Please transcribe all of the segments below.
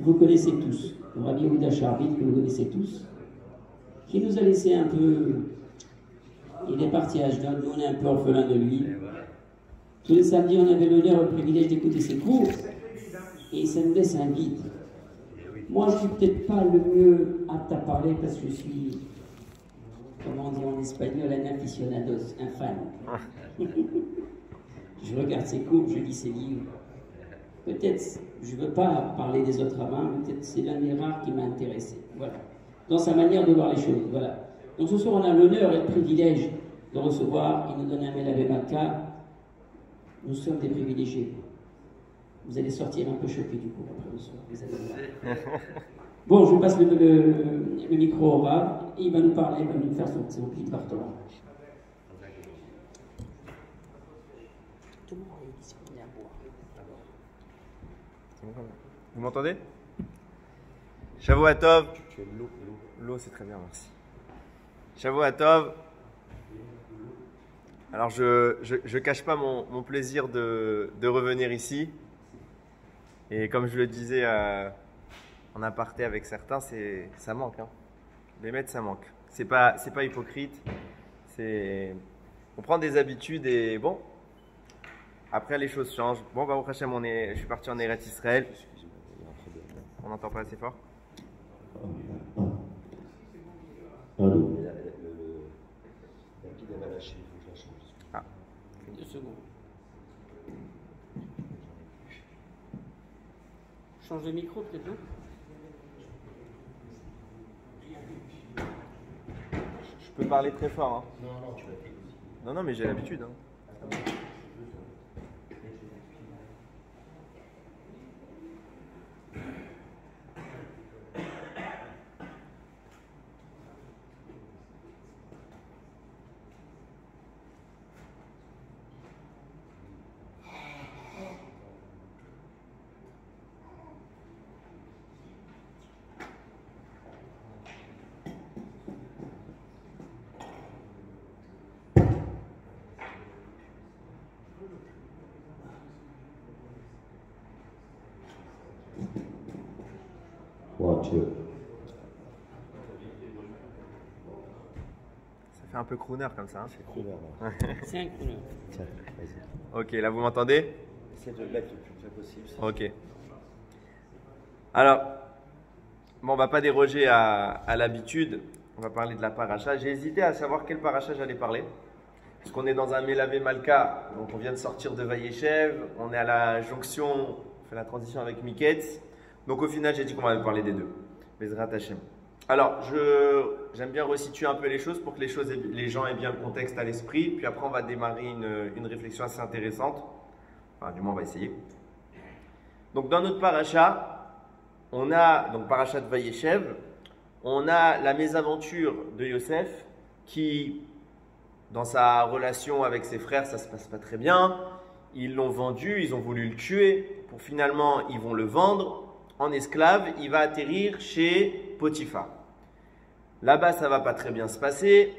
vous connaissez tous, le Rabbi Yehuda Sharbit, que vous connaissez tous, qui nous a laissé un peu. Il est parti à Ashdod, nous on est un peu orphelins de lui. Tous les samedis, on avait l'honneur et le privilège d'écouter ses cours, et ça nous laisse un vide. Moi, je ne suis peut-être pas le mieux apte à parler parce que je suis, comment on dit en espagnol, un aficionados, un fan. Je regarde ses cours, je lis ses livres. Peut-être, je ne veux pas parler des autres rabbins, peut-être c'est l'un des rares qui m'a intéressé. Voilà. Dans sa manière de voir les choses. Voilà. Donc ce soir, on a l'honneur et le privilège de recevoir, il nous donne un Melavé Malka. Nous sommes des privilégiés. Vous allez sortir un peu choqués du coup après le soir. Vous allez voir. Bon, je passe le micro au Rav. Il va nous parler, il va nous faire son petit Bartholin. Vous m'entendez? Shavua Tov. L'eau, c'est très bien, merci. Shavua Tov. Alors, je cache pas mon plaisir de revenir ici. Et comme je le disais en aparté avec certains, ça manque. Hein. Les maîtres, ça manque. C'est pas hypocrite. On prend des habitudes et bon. Après, les choses changent. Bon, bah, au Hachem, je suis parti en Eretz Israël. On n'entend pas assez fort. Ah. 2 secondes. Change de micro peut-être, non? Je peux parler très fort. Hein. Non, mais j'ai l'habitude. Hein. Ça fait un peu crooner comme ça. Hein. C'est crooner. C'est un crooner. Tiens, vas-y. Ok, là vous m'entendez? Essaye de le mettre le plus près possible. Ok. Alors, bon, on va pas déroger à l'habitude. On va parler de la paracha. J'ai hésité à savoir quelle paracha j'allais parler. Parce qu'on est dans un Melavé Malka. Donc on vient de sortir de Vayeshev. On est à la jonction. On fait la transition avec Miketz. Donc au final, j'ai dit qu'on va parler des deux. Bezrat Hashem. Alors, j'aime bien resituer un peu les choses pour que les gens aient bien le contexte à l'esprit. Puis après, on va démarrer une réflexion assez intéressante. Enfin, du moins, on va essayer. Donc, dans notre paracha, on a, donc paracha de Vayeshev, on a la mésaventure de Yosef qui, dans sa relation avec ses frères, ça ne se passe pas très bien. Ils l'ont vendu, ils ont voulu le tuer. Pour finalement, ils vont le vendre en esclave. Il va atterrir chez Potiphar. Là-bas, ça ne va pas très bien se passer.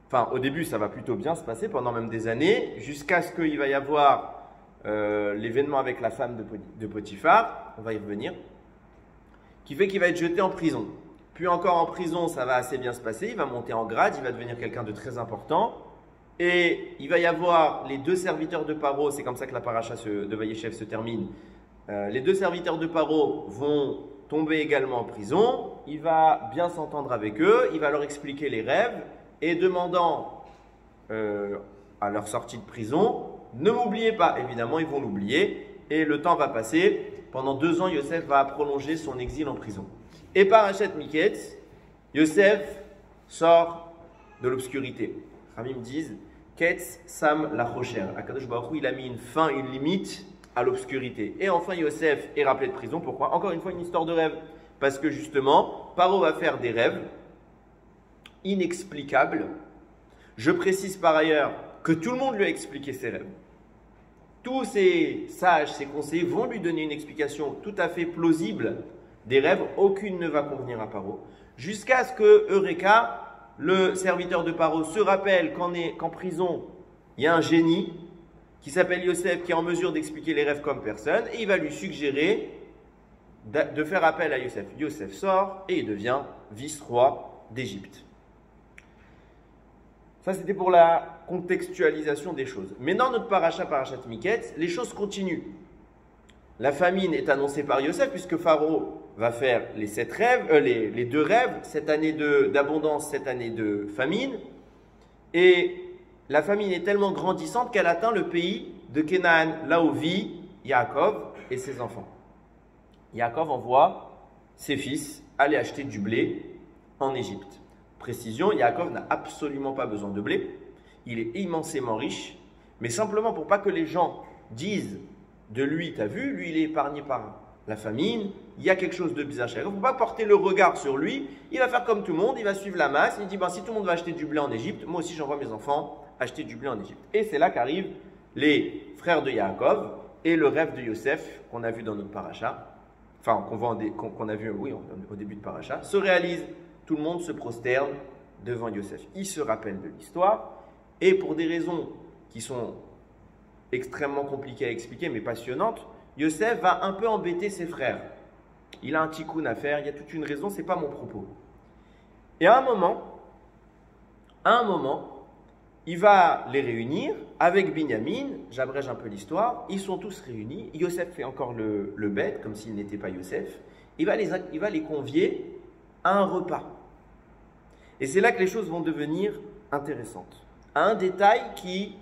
Enfin, au début, ça va plutôt bien se passer pendant même des années, jusqu'à ce qu'il va y avoir l'événement avec la femme de Potiphar, on va y revenir, qui fait qu'il va être jeté en prison. Puis encore en prison, ça va assez bien se passer, il va monter en grade, il va devenir quelqu'un de très important, et il va y avoir les 2 serviteurs de Paro, c'est comme ça que la paracha de Vayeshev se termine. Les 2 serviteurs de Paro vont tomber également en prison, il va bien s'entendre avec eux, il va leur expliquer les rêves, et demandant à leur sortie de prison, ne m'oubliez pas, évidemment ils vont l'oublier, et le temps va passer, pendant 2 ans Yosef va prolonger son exil en prison. Et parachat Miketz, Yosef sort de l'obscurité. Ramim disent, Ketz Sam la Rocher, Akadosh Baruch Hu, il a mis une fin, une limite à l'obscurité. Et enfin Yosef est rappelé de prison, pourquoi? Encore une fois une histoire de rêve, parce que justement, Paro va faire des rêves inexplicables. Je précise par ailleurs que tout le monde lui a expliqué ses rêves. Tous ses sages, ses conseillers vont lui donner une explication tout à fait plausible des rêves. Aucune ne va convenir à Paro. Jusqu'à ce que Eureka, le serviteur de Paro, se rappelle qu'en prison, il y a un génie qui s'appelle Yosef, qui est en mesure d'expliquer les rêves comme personne. Et il va lui suggérer de faire appel à Yosef. Yosef sort et il devient vice-roi d'Égypte. Ça, c'était pour la contextualisation des choses. Mais dans notre parachat Miketz, les choses continuent. La famine est annoncée par Yosef, puisque Pharaon va faire les 7 rêves, les 2 rêves, cette année d'abondance, cette année de famine. Et la famine est tellement grandissante qu'elle atteint le pays de Canaan, là où vit Yaakov et ses enfants. Yaakov envoie ses fils aller acheter du blé en Égypte. Précision, Yaakov n'a absolument pas besoin de blé. Il est immensément riche, mais simplement pour pas que les gens disent de lui, t'as vu, lui il est épargné par la famine, il y a quelque chose de bizarre chez lui. Il ne faut pas porter le regard sur lui, il va faire comme tout le monde, il va suivre la masse, il dit, si tout le monde va acheter du blé en Égypte, moi aussi j'envoie mes enfants acheter du blé en Égypte. Et c'est là qu'arrivent les frères de Yaakov et le rêve de Yosef qu'on a vu dans notre paracha, enfin qu'on a vu au début de paracha, se réalise. Tout le monde se prosterne devant Yosef. Il se rappelle de l'histoire et pour des raisons qui sont extrêmement compliquées à expliquer mais passionnantes, Yosef va un peu embêter ses frères. Il a un tikkun à faire, il y a toute une raison, ce n'est pas mon propos. Et à un moment, il va les réunir avec Binyamin, j'abrège un peu l'histoire, ils sont tous réunis, Yosef fait encore le bête, comme s'il n'était pas Yosef, il va les convier à un repas. Et c'est là que les choses vont devenir intéressantes. Un détail qui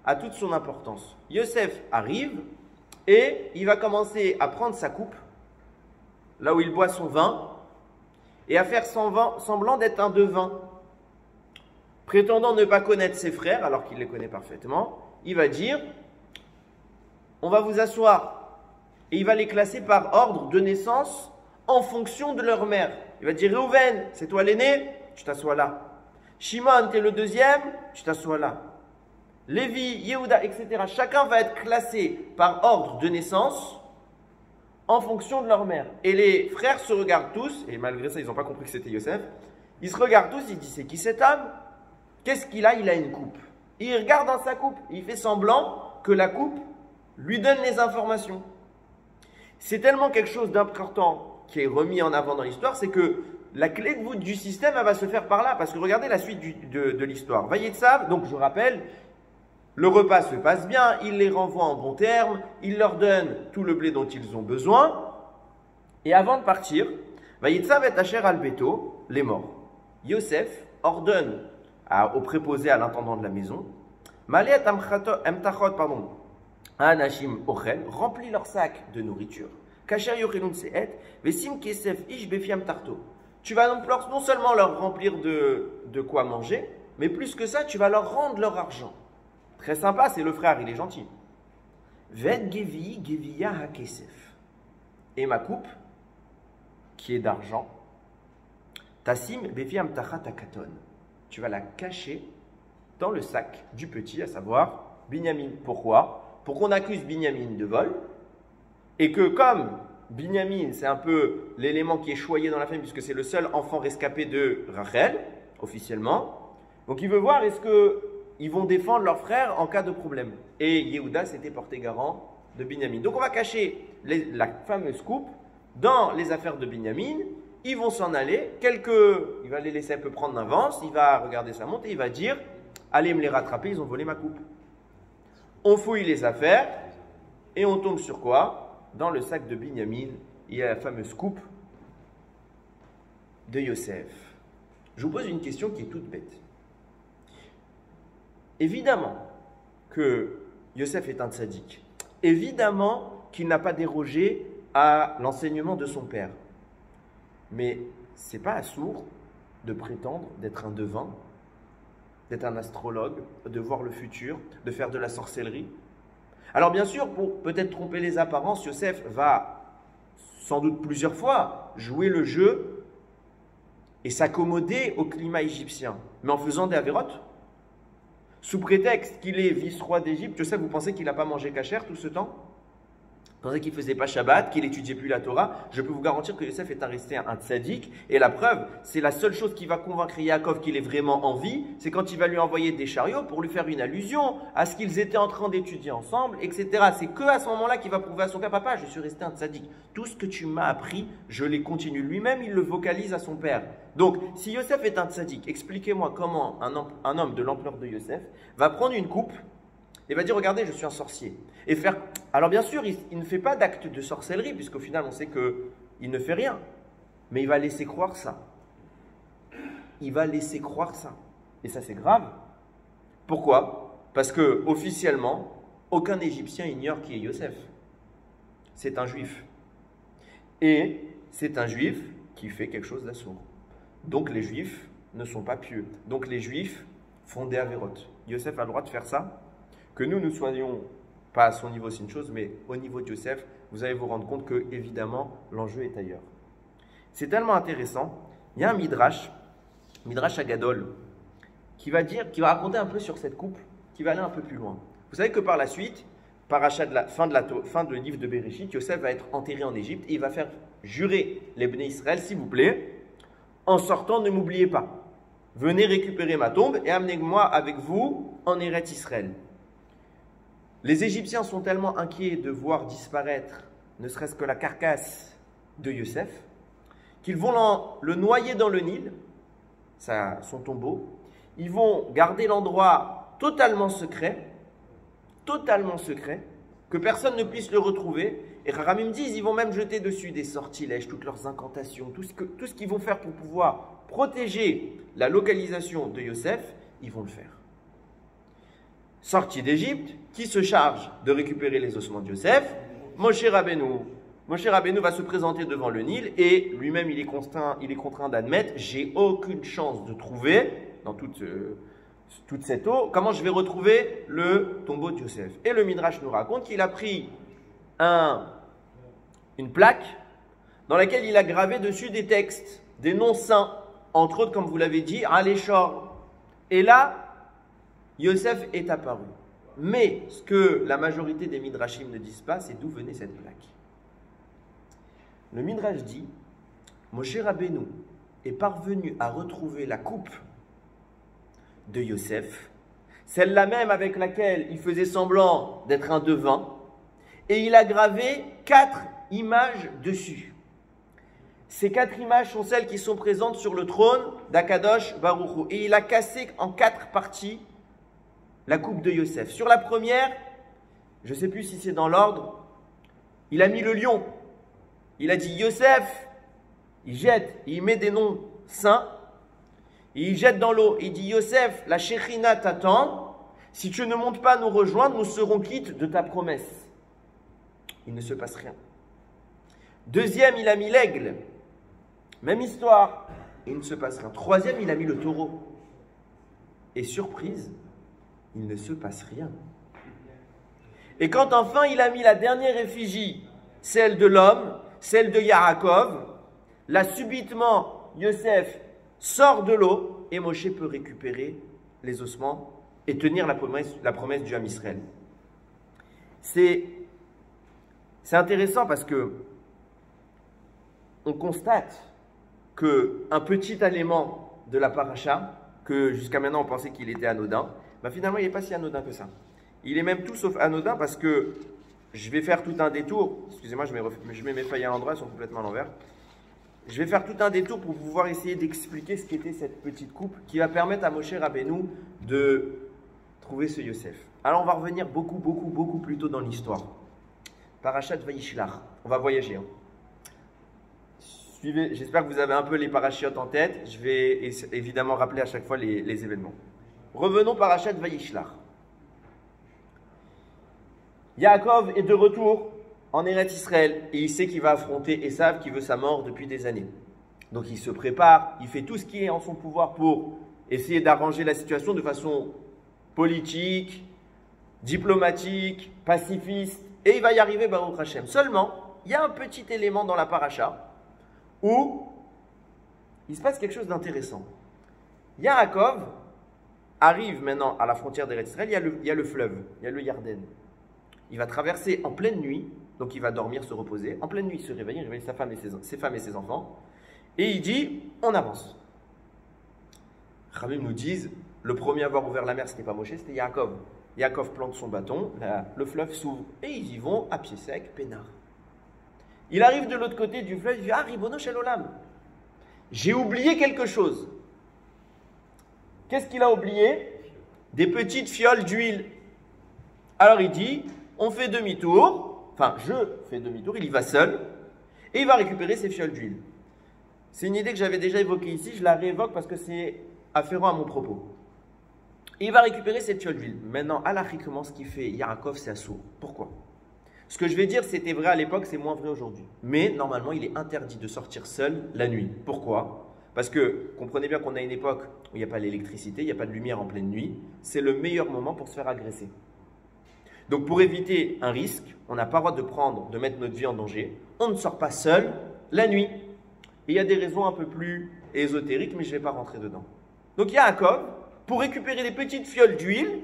a toute son importance. Yosef arrive et il va commencer à prendre sa coupe, là où il boit son vin, et à faire semblant d'être un devin. Prétendant ne pas connaître ses frères, alors qu'il les connaît parfaitement, il va dire, on va vous asseoir. Et il va les classer par ordre de naissance en fonction de leur mère. Il va dire, Reuven, c'est toi l'aîné, tu t'assois là. Shimon, tu es le deuxième, tu t'assois là. Lévi, Yehuda, etc. Chacun va être classé par ordre de naissance en fonction de leur mère. Et les frères se regardent tous, et malgré ça, ils n'ont pas compris que c'était Yosef. Ils se regardent tous, ils disent, c'est qui cet homme? Qu'est-ce qu'il a? Il a une coupe. Et il regarde dans sa coupe. Il fait semblant que la coupe lui donne les informations. C'est tellement quelque chose d'important qui est remis en avant dans l'histoire, c'est que la clé de voûte du système, elle va se faire par là. Parce que regardez la suite de l'histoire. Vayetsav, donc je rappelle, le repas se passe bien, il les renvoie en bons termes, il leur donne tout le blé dont ils ont besoin. Et avant de partir, Vayetsav et Asher al-Beto, les morts. Yosef ordonne au préposé, à l'intendant de la maison, Anashim Ochel, remplit leur sac de nourriture. Kasher Yochelun Seet, Vesim Kesef Ish Befiam Tarto. Tu vas non seulement leur remplir de quoi manger, mais plus que ça, tu vas leur rendre leur argent. Très sympa, c'est le frère, il est gentil. Ved Gevi Geviya HaKesef. Et ma coupe, qui est d'argent, Tassim Befiam Tachat Akaton. Tu vas la cacher dans le sac du petit, à savoir Binyamin. Pourquoi? Pour qu'on accuse Binyamin de vol, et que comme Binyamin, c'est un peu l'élément qui est choyé dans la famille, puisque c'est le seul enfant rescapé de Rachel, officiellement, donc il veut voir est-ce qu'ils vont défendre leur frère en cas de problème. Et Yehuda s'était porté garant de Binyamin. Donc on va cacher la fameuse coupe dans les affaires de Binyamin. Ils vont s'en aller, il va les laisser un peu prendre d'avance, il va regarder sa montre et il va dire, allez me les rattraper, ils ont volé ma coupe. On fouille les affaires et on tombe sur quoi? Dans le sac de Binyamin, il y a la fameuse coupe de Yosef. Je vous pose une question qui est toute bête. Évidemment que Yosef est un tzaddik. Évidemment qu'il n'a pas dérogé à l'enseignement de son père. Mais ce n'est pas assourd de prétendre d'être un devin, d'être un astrologue, de voir le futur, de faire de la sorcellerie. Alors bien sûr, pour peut-être tromper les apparences, Yosef va sans doute plusieurs fois jouer le jeu et s'accommoder au climat égyptien, mais en faisant des avérotes. Sous prétexte qu'il est vice-roi d'Égypte, Yosef, vous pensez qu'il n'a pas mangé cachère tout ce temps? pensait qu'il ne faisait pas Shabbat, qu'il n'étudiait plus la Torah, je peux vous garantir que Yosef est resté un tzaddik. Et la preuve, c'est la seule chose qui va convaincre Yaakov qu'il est vraiment en vie, c'est quand il va lui envoyer des chariots pour lui faire une allusion à ce qu'ils étaient en train d'étudier ensemble, etc. C'est que à ce moment-là qu'il va prouver à son père, papa, je suis resté un tzaddik. Tout ce que tu m'as appris, je l'ai continué. Lui-même, il le vocalise à son père. Donc, si Yosef est un tzaddik, expliquez-moi comment un homme de l'ampleur de Yosef va prendre une coupe et va dire, regardez, je suis un sorcier. Et faire. Alors bien sûr, il ne fait pas d'acte de sorcellerie, puisqu'au final, on sait qu'il ne fait rien. Mais il va laisser croire ça. Il va laisser croire ça. Et ça, c'est grave. Pourquoi? Parce que officiellement, aucun Égyptien ignore qui est Yosef. C'est un Juif. Et c'est un Juif qui fait quelque chose d'assourd. Donc les Juifs ne sont pas pieux. Donc les Juifs font des avérotes. Yosef a le droit de faire ça. Que nous soyons pas à son niveau, c'est une chose, mais au niveau de Yosef, vous allez vous rendre compte que, évidemment, l'enjeu est ailleurs. C'est tellement intéressant. Il y a un Midrash Agadol, qui va raconter un peu sur cette coupe, qui va aller un peu plus loin. Vous savez que par la suite, fin de livre de Bereshit, Yosef va être enterré en Égypte et il va faire jurer les Bnei Israël, s'il vous plaît, en sortant, ne m'oubliez pas. Venez récupérer ma tombe et amenez-moi avec vous en Eretz Israël. Les Égyptiens sont tellement inquiets de voir disparaître, ne serait-ce que la carcasse de Yosef, qu'ils vont le noyer dans le Nil, son tombeau. Ils vont garder l'endroit totalement secret, que personne ne puisse le retrouver. Et Rahamim disent, ils vont même jeter dessus des sortilèges, toutes leurs incantations, tout ce qu'ils vont faire pour pouvoir protéger la localisation de Yosef, ils vont le faire. Sorti d'Égypte, qui se charge de récupérer les ossements de Yosef? Moshe Rabbeinu. Moshe Rabbeinu va se présenter devant le Nil et lui-même il est contraint d'admettre, j'ai aucune chance de trouver dans toute cette eau, comment je vais retrouver le tombeau de Yosef. Et le Midrash nous raconte qu'il a pris une plaque dans laquelle il a gravé dessus des textes, des noms saints, entre autres, comme vous l'avez dit, Aléchor. Et là, Yosef est apparu. Mais ce que la majorité des Midrashim ne disent pas, c'est d'où venait cette plaque. Le Midrash dit, Moshe Rabbeinu est parvenu à retrouver la coupe de Yosef, celle-là même avec laquelle il faisait semblant d'être un devin, et il a gravé 4 images dessus. Ces 4 images sont celles qui sont présentes sur le trône d'Akadosh Baruch Hu. Et il a cassé en 4 parties la coupe de Yosef. Sur la première, je ne sais plus si c'est dans l'ordre, il a mis le lion. Il a dit Yosef, il jette, il met des noms saints, et il jette dans l'eau. Il dit Yosef, la Shekhinah t'attend, si tu ne montes pas nous rejoindre, nous serons quittes de ta promesse. Il ne se passe rien. Deuxième, il a mis l'aigle. Même histoire. Il ne se passe rien. Troisième, il a mis le taureau. Et surprise, il ne se passe rien. Et quand enfin il a mis la dernière effigie, celle de l'homme, celle de Yaakov, là subitement, Yosef sort de l'eau et Moshe peut récupérer les ossements et tenir la promesse du Ham Israël. C'est intéressant parce que on constate qu'un petit élément de la paracha, que jusqu'à maintenant on pensait qu'il était anodin, ben finalement il n'est pas si anodin que ça. Il est même tout sauf anodin parce que je vais faire tout un détour. Excusez-moi, je mets mes feuilles à l'endroit, elles sont complètement à l'envers. Je vais faire tout un détour pour pouvoir essayer d'expliquer ce qu'était cette petite coupe qui va permettre à Moshe Rabbeinu de trouver ce Yosef. Alors on va revenir beaucoup plus tôt dans l'histoire. Parashat Vayishlach. On va voyager. Suivez, j'espère que vous avez un peu les parachiotes en tête. Je vais évidemment rappeler à chaque fois les événements. Revenons Parashat Vayishlach. Yaakov est de retour en Eretz Israël et il sait qu'il va affronter Esav qui veut sa mort depuis des années. Donc il se prépare, il fait tout ce qui est en son pouvoir pour essayer d'arranger la situation de façon politique, diplomatique, pacifiste, et il va y arriver Baruch Hashem. Seulement, il y a un petit élément dans la paracha où il se passe quelque chose d'intéressant. Yaakov arrive maintenant à la frontière d'Eretz Israël, il y a le fleuve, il y a le Yarden. Il va traverser en pleine nuit donc il va dormir, se reposer. En pleine nuit, il se réveille, il réveille sa femme et ses femmes et ses enfants. Et il dit, on avance. Khamim nous disent, le premier à avoir ouvert la mer, c'était pas Moshe, c'était Yaakov. Yaakov plante son bâton, le fleuve s'ouvre et ils y vont à pied sec, peinard. Il arrive de l'autre côté du fleuve, il dit, ah, Ribono Shel Olam, j'ai oublié quelque chose. Qu'est-ce qu'il a oublié? Des petites fioles d'huile. Alors il dit, on fait demi-tour, enfin je fais demi-tour, il y va seul, et il va récupérer ses fioles d'huile. C'est une idée que j'avais déjà évoquée ici, je la réévoque parce que c'est afférent à mon propos. Et il va récupérer cette fiole d'huile. Maintenant, halachiquement, ce qu'il fait Yaakov, c'est assourd. Pourquoi? Ce que je vais dire, c'était vrai à l'époque, c'est moins vrai aujourd'hui. Mais normalement, il est interdit de sortir seul la nuit. Pourquoi? Parce que, comprenez bien qu'on a une époque où il n'y a pas l'électricité, il n'y a pas de lumière en pleine nuit. C'est le meilleur moment pour se faire agresser. Donc, pour éviter un risque, on n'a pas le droit de mettre notre vie en danger. On ne sort pas seul la nuit. Et il y a des raisons un peu plus ésotériques, mais je ne vais pas rentrer dedans. Donc, Yaakov, pour récupérer des petites fioles d'huile,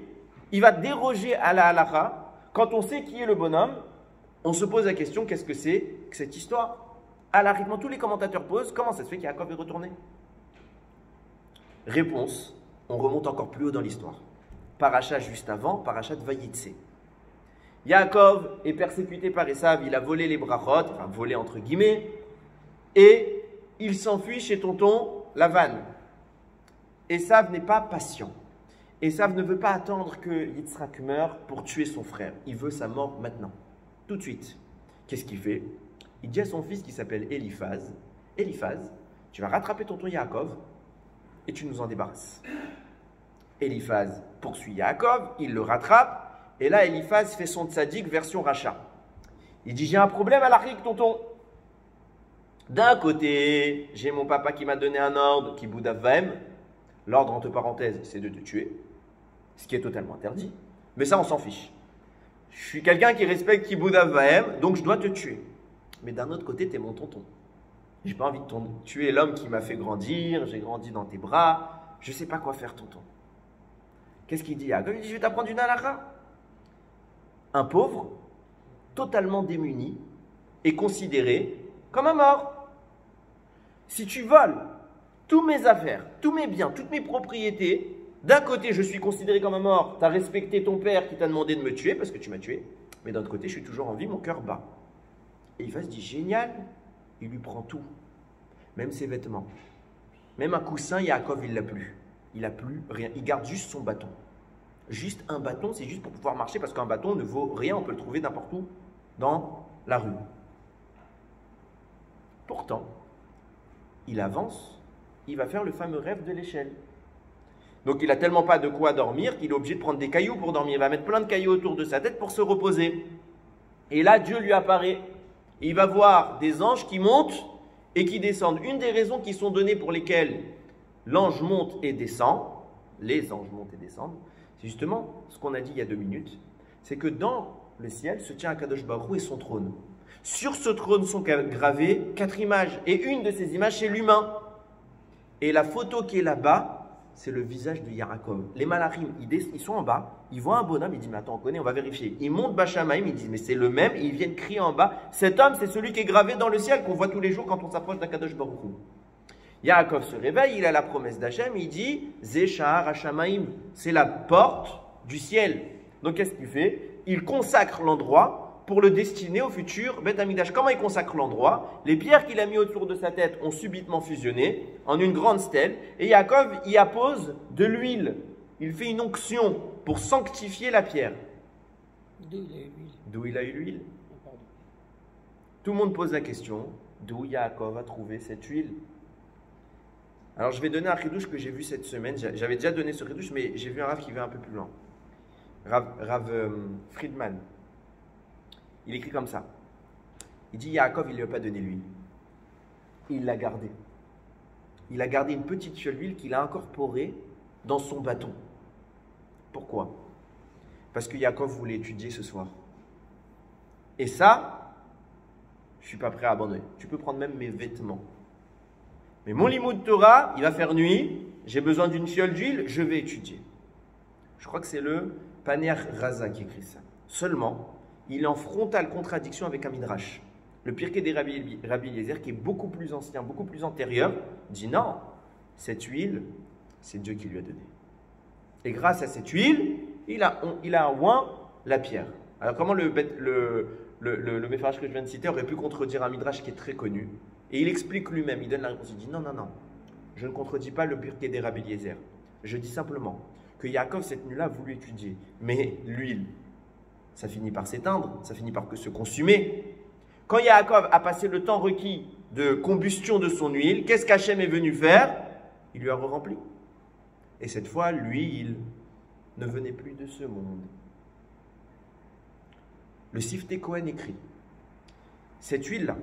il va déroger à la halakha. Quand on sait qui est le bonhomme, on se pose la question, qu'est-ce que c'est que cette histoire? Halachiquement, tous les commentateurs posent, comment ça se fait qu'Yaakov est retourné? Réponse, on remonte encore plus haut dans l'histoire. Paracha juste avant, Parachat Vayitse. Yaakov est persécuté par Esav, il a volé les brachot, enfin volé entre guillemets, et il s'enfuit chez tonton Lavan. Esav n'est pas patient. Esav ne veut pas attendre que Yitzhak meure pour tuer son frère. Il veut sa mort maintenant, tout de suite. Qu'est-ce qu'il fait? Il dit à son fils qui s'appelle Eliphaz, Eliphaz, tu vas rattraper tonton Yaakov et tu nous en débarrasses. Eliphaz poursuit Yaakov, il le rattrape, et là Eliphaz fait son tzaddik version rachat. Il dit, j'ai un problème à l'Arik, tonton. D'un côté, j'ai mon papa qui m'a donné un ordre, qui boudavaem. L'ordre, entre parenthèses, c'est de te tuer, ce qui est totalement interdit. Mais ça, on s'en fiche. Je suis quelqu'un qui respecte Kibud Av Vahem, donc je dois te tuer. Mais d'un autre côté, tu es mon tonton. J'ai pas envie de tuer l'homme qui m'a fait grandir, j'ai grandi dans tes bras, je ne sais pas quoi faire, tonton. Qu'est-ce qu'il dit? Il dit, je vais t'apprendre une halakha. Un pauvre, totalement démuni, est considéré comme un mort. Si tu voles tous mes affaires, tous mes biens, toutes mes propriétés, d'un côté, je suis considéré comme un mort, tu as respecté ton père qui t'a demandé de me tuer parce que tu m'as tué, mais d'un autre côté, je suis toujours en vie, mon cœur bat. Et il va se dire, génial, il lui prend tout, même ses vêtements, même un coussin, Yaakov, il l'a plus. Il n'a plus rien, il garde juste son bâton. Juste un bâton, c'est juste pour pouvoir marcher parce qu'un bâton ne vaut rien, on peut le trouver n'importe où dans la rue. Pourtant, il avance, il va faire le fameux rêve de l'échelle. Donc il n'a tellement pas de quoi dormir qu'il est obligé de prendre des cailloux pour dormir. Il va mettre plein de cailloux autour de sa tête pour se reposer. Et là, Dieu lui apparaît. Il va voir des anges qui montent et qui descendent. Une des raisons qui sont données pour lesquelles l'ange monte et descend, les anges montent et descendent, c'est justement ce qu'on a dit il y a 2 minutes, c'est que dans le ciel se tient Akadosh Baruch Hu et son trône. Sur ce trône sont gravées 4 images, et une de ces images, c'est l'humain. Et la photo qui est là-bas, c'est le visage de Yaakov. Les malachim, ils sont en bas, ils voient un bonhomme, ils disent, mais attends, on connaît, on va vérifier. Ils montent Bachamaïm, ils disent, mais c'est le même, et ils viennent crier en bas, cet homme, c'est celui qui est gravé dans le ciel, qu'on voit tous les jours quand on s'approche d'Akadosh Baruch Hu. Yaakov se réveille, il a la promesse d'Hachem, il dit, Zé Shahar Hashamaim, c'est la porte du ciel. Donc qu'est-ce qu'il fait? Il consacre l'endroit pour le destiner au futur Beth Amikdash. Comment il consacre l'endroit? Les pierres qu'il a mis autour de sa tête ont subitement fusionné en une grande stèle, et Yaakov y appose de l'huile. Il fait une onction pour sanctifier la pierre. D'où il a eu l'huile? D'où il a eu l'huile? Tout le monde pose la question, d'où Yaakov a trouvé cette huile? Alors je vais donner un chidouche que j'ai vu cette semaine. J'avais déjà donné ce chidouche, mais j'ai vu un Rav qui va un peu plus loin. Rav Friedman. Il écrit comme ça. Il dit, Yaakov, il ne lui a pas donné l'huile. Il l'a gardée. Il a gardé une petite fiole d'huile qu'il a incorporée dans son bâton. Pourquoi? Parce que Yaakov voulait étudier ce soir. Et ça, je ne suis pas prêt à abandonner. Tu peux prendre même mes vêtements. Mais mon limoud Torah, il va faire nuit, j'ai besoin d'une fiole d'huile, je vais étudier. Je crois que c'est le Paner Raza qui écrit ça. Seulement, il est en frontale contradiction avec un midrash. Le Pirkei des Rabbi Eliezer, qui est beaucoup plus ancien, beaucoup plus antérieur, dit non, cette huile, c'est Dieu qui lui a donné. Et grâce à cette huile, il a oint la pierre. Alors comment le Mefarach que je viens de citer aurait pu contredire un midrash qui est très connu? Et il explique lui-même, il donne la réponse, il dit non, je ne contredis pas le Pirkei des Rabbi Eliezer. Je dis simplement que Yaakov, cette nuit-là, a voulu étudier. Mais l'huile, ça finit par s'éteindre, ça finit par se consumer. Quand Yaakov a passé le temps requis de combustion de son huile, qu'est-ce qu'Hachem est venu faire? Il lui a rempli. Et cette fois, l'huile ne venait plus de ce monde. Le Siftei Kohen écrit, cette huile-là,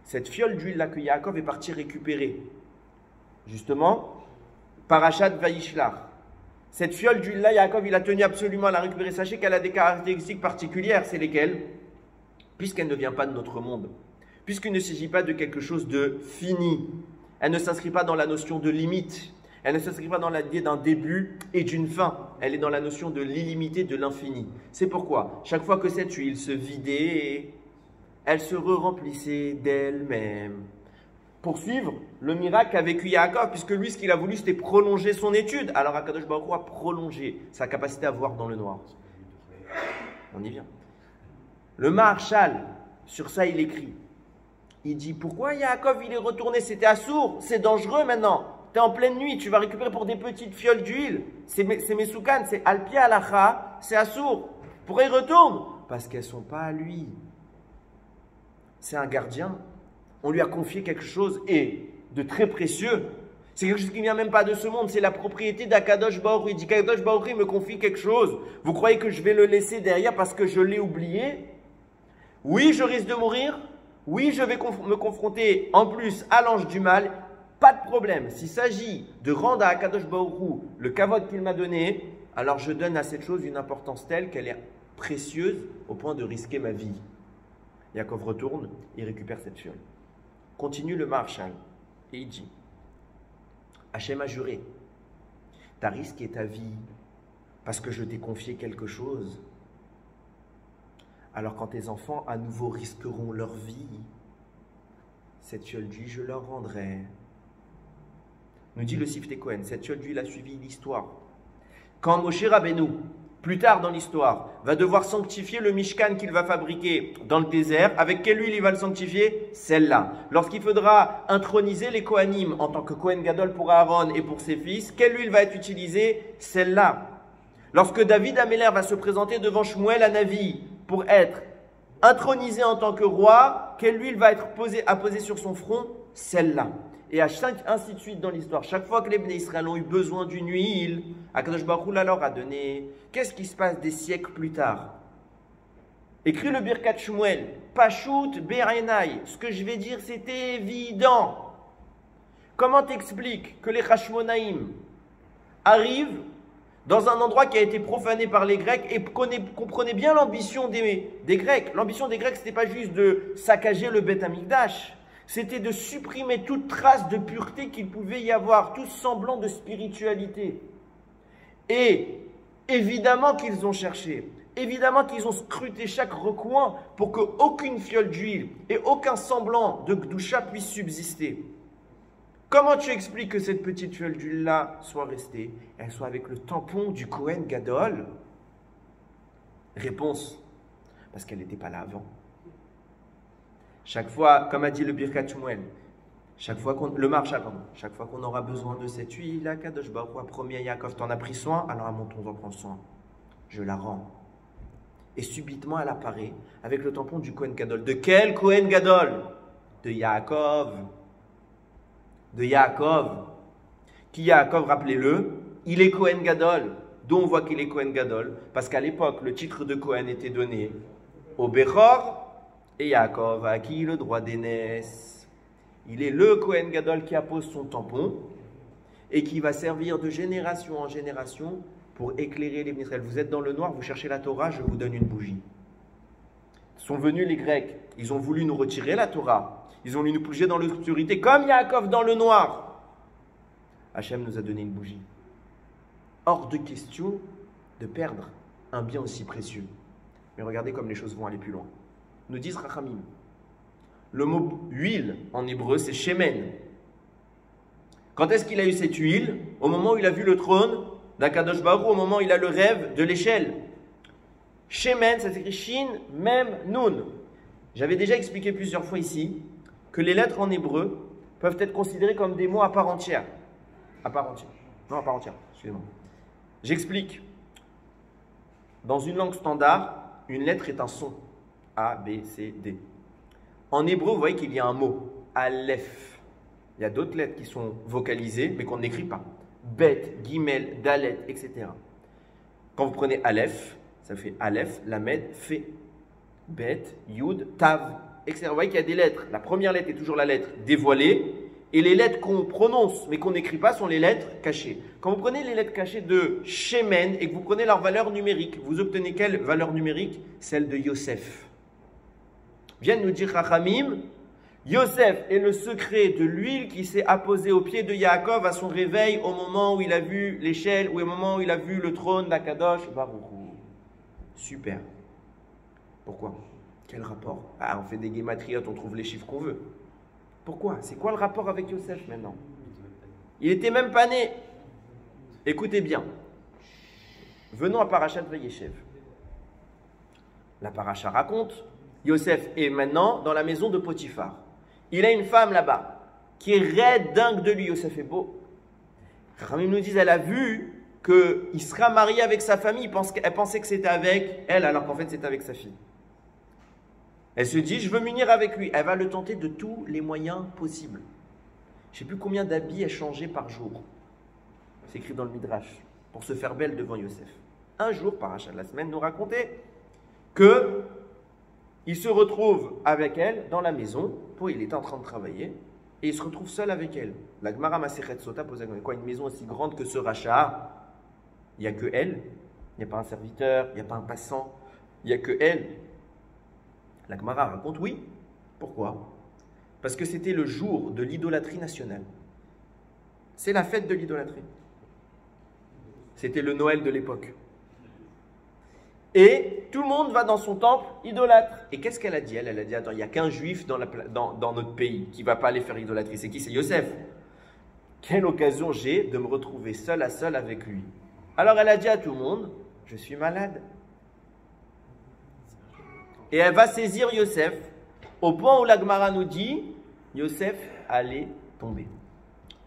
cette fiole d'huile-là que Yaakov est parti récupérer, justement, Parashat Vayishlach. Cette fiole d'huile-là, Yaakov, il a tenu absolument à la récupérer. Sachez qu'elle a des caractéristiques particulières, c'est lesquelles? Puisqu'elle ne vient pas de notre monde, puisqu'il ne s'agit pas de quelque chose de fini, elle ne s'inscrit pas dans la notion de limite, elle ne s'inscrit pas dans l'idée d'un début et d'une fin, elle est dans la notion de l'illimité, de l'infini. C'est pourquoi, chaque fois que cette huile se vidait, elle se remplissait d'elle-même. Poursuivre le miracle qu'a vécu Yaakov, puisque lui, ce qu'il a voulu, c'était prolonger son étude. Alors Akadosh Baruch Hu a prolongé sa capacité à voir dans le noir. On y vient. Le Maharshal, sur ça, il écrit. Il dit, pourquoi Yaakov, il est retourné? C'était Assour, c'est dangereux maintenant. Tu es en pleine nuit, tu vas récupérer pour des petites fioles d'huile. C'est Mesoukan, c'est Alpi Alacha, c'est Assour. Pourquoi il retourne? Parce qu'elles ne sont pas à lui. C'est un gardien. On lui a confié quelque chose et de très précieux. C'est quelque chose qui ne vient même pas de ce monde. C'est la propriété d'Akadosh Baruch Hu. Il dit qu'Akadosh Baruch Hu me confie quelque chose. Vous croyez que je vais le laisser derrière parce que je l'ai oublié? Oui, je risque de mourir. Oui, je vais me confronter en plus à l'ange du mal. Pas de problème. S'il s'agit de rendre à Akadosh Baruch Hu le kavod qu'il m'a donné, alors je donne à cette chose une importance telle qu'elle est précieuse au point de risquer ma vie. Yaakov retourne, il récupère cette fiole. Continue le Maharshal et il dit, Hachem a juré, tu as risqué ta vie parce que je t'ai confié quelque chose. Alors quand tes enfants à nouveau risqueront leur vie, cette fiole d'huile, je leur rendrai. Nous dit le Siftei Kohen, cette fiole d'huile a suivi l'histoire. Quand Moshe Rabbeinu, plus tard dans l'histoire, va devoir sanctifier le Mishkan qu'il va fabriquer dans le désert, avec quelle huile il va le sanctifier? Celle-là. Lorsqu'il faudra introniser les Kohanim en tant que Kohen Gadol pour Aaron et pour ses fils, quelle huile va être utilisée? Celle-là. Lorsque David Améler va se présenter devant Shmuel Hanavi pour être intronisé en tant que roi, quelle huile va être apposée sur son front? Celle-là. Et ainsi de suite dans l'histoire. Chaque fois que les Bnei Israël ont eu besoin d'une huile, Akadosh Baruch Hu la leur a donné. Qu'est-ce qui se passe des siècles plus tard? Écrit le Birkat Shmuel, Pashut Be'enai. Ce que je vais dire, c'est évident. Comment t'expliques que les Hashmonaïm arrivent dans un endroit qui a été profané par les Grecs et comprenez bien l'ambition des Grecs. L'ambition des Grecs, ce n'était pas juste de saccager le Beth Amikdash. C'était de supprimer toute trace de pureté qu'il pouvait y avoir, tout semblant de spiritualité. Et évidemment qu'ils ont cherché, évidemment qu'ils ont scruté chaque recoin pour qu'aucune fiole d'huile et aucun semblant de Gdusha puisse subsister. Comment tu expliques que cette petite fiole d'huile-là soit restée? Elle soit avec le tampon du Kohen Gadol? Réponse, parce qu'elle n'était pas là avant. Chaque fois, comme a dit le Birkat Shmuel, chaque fois qu'on aura besoin de cette huile, Akadosh Baruch Hu a promis à Yaakov, t'en as pris soin, alors à mon tour j'en prends soin. Je la rends. Et subitement elle apparaît avec le tampon du Kohen Gadol. De quel Kohen Gadol? De Yaakov. De Yaakov. Qui Yaakov, rappelez-le, il est Kohen Gadol. D'où on voit qu'il est Kohen Gadol? Parce qu'à l'époque, le titre de Kohen était donné au Bechor. Et Yaakov a acquis le droit d'aînesse. Il est le Kohen Gadol qui appose son tampon et qui va servir de génération en génération pour éclairer les Israël. Vous êtes dans le noir, vous cherchez la Torah, je vous donne une bougie. Sont venus les Grecs, ils ont voulu nous retirer la Torah. Ils ont voulu nous plonger dans l'obscurité, comme Yaakov dans le noir. Hachem nous a donné une bougie. Hors de question de perdre un bien aussi précieux. Mais regardez comme les choses vont aller plus loin. Nous disent Rachamim. Le mot huile en hébreu, c'est shemen. Quand est-ce qu'il a eu cette huile? Au moment où il a vu le trône d'Akadosh Baruch Hu, au moment où il a le rêve de l'échelle. Shemen, ça s'écrit Shin, Mem, Nun. J'avais déjà expliqué plusieurs fois ici que les lettres en hébreu peuvent être considérées comme des mots à part entière. À part entière. Non, à part entière, excusez-moi. J'explique. Dans une langue standard, une lettre est un son. A, B, C, D. En hébreu, vous voyez qu'il y a un mot. Aleph. Il y a d'autres lettres qui sont vocalisées, mais qu'on n'écrit pas. Bet, Gimel, Dalet, etc. Quand vous prenez Aleph, ça fait Aleph, Lamed, Fe. Bet, Yud, Tav, etc. Vous voyez qu'il y a des lettres. La première lettre est toujours la lettre dévoilée. Et les lettres qu'on prononce, mais qu'on n'écrit pas, sont les lettres cachées. Quand vous prenez les lettres cachées de Shemen et que vous prenez leur valeur numérique, vous obtenez quelle valeur numérique? Celle de Yosef. Viennent nous dire Chachamim, Yosef est le secret de l'huile qui s'est apposée au pied de Yaakov à son réveil au moment où il a vu l'échelle, ou au moment où il a vu le trône d'Akadosh Baruch Hu. Super. Pourquoi? Quel rapport? On fait des guématriotes, on trouve les chiffres qu'on veut. Pourquoi? C'est quoi le rapport avec Yosef maintenant? Il n'était même pas né. Écoutez bien. Venons à Parashat Vayeshev. La paracha raconte, Yosef est maintenant dans la maison de Potiphar. Il a une femme là-bas qui est raide, dingue de lui. Yosef est beau. Ramim nous dit, elle a vu qu'il sera marié avec sa famille. Elle pensait que c'était avec elle, alors qu'en fait c'était avec sa fille. Elle se dit, je veux m'unir avec lui. Elle va le tenter de tous les moyens possibles. Je ne sais plus combien d'habits elle changeait par jour. C'est écrit dans le Midrash. Pour se faire belle devant Yosef. Un jour, parachat de la semaine, nous racontait qu'il se retrouve avec elle dans la maison. Il était en train de travailler. Et il se retrouve seul avec elle. La Gemara Masechet Sota pose quoi? Une maison aussi grande que ce rachat. Il n'y a que elle. Il n'y a pas un serviteur. Il n'y a pas un passant. Il n'y a que elle. La Gemara raconte, oui. Pourquoi? Parce que c'était le jour de l'idolâtrie nationale. C'est la fête de l'idolâtrie. C'était le Noël de l'époque. Et tout le monde va dans son temple idolâtre. Et qu'est-ce qu'elle a dit? Elle a dit, attends, il n'y a qu'un juif dans notre pays qui ne va pas aller faire idolâtrie. C'est qui? C'est Yosef. Quelle occasion j'ai de me retrouver seul à seul avec lui. Alors elle a dit à tout le monde, je suis malade. Et elle va saisir Yosef, au point où la Gemara nous dit, Yosef allait tomber.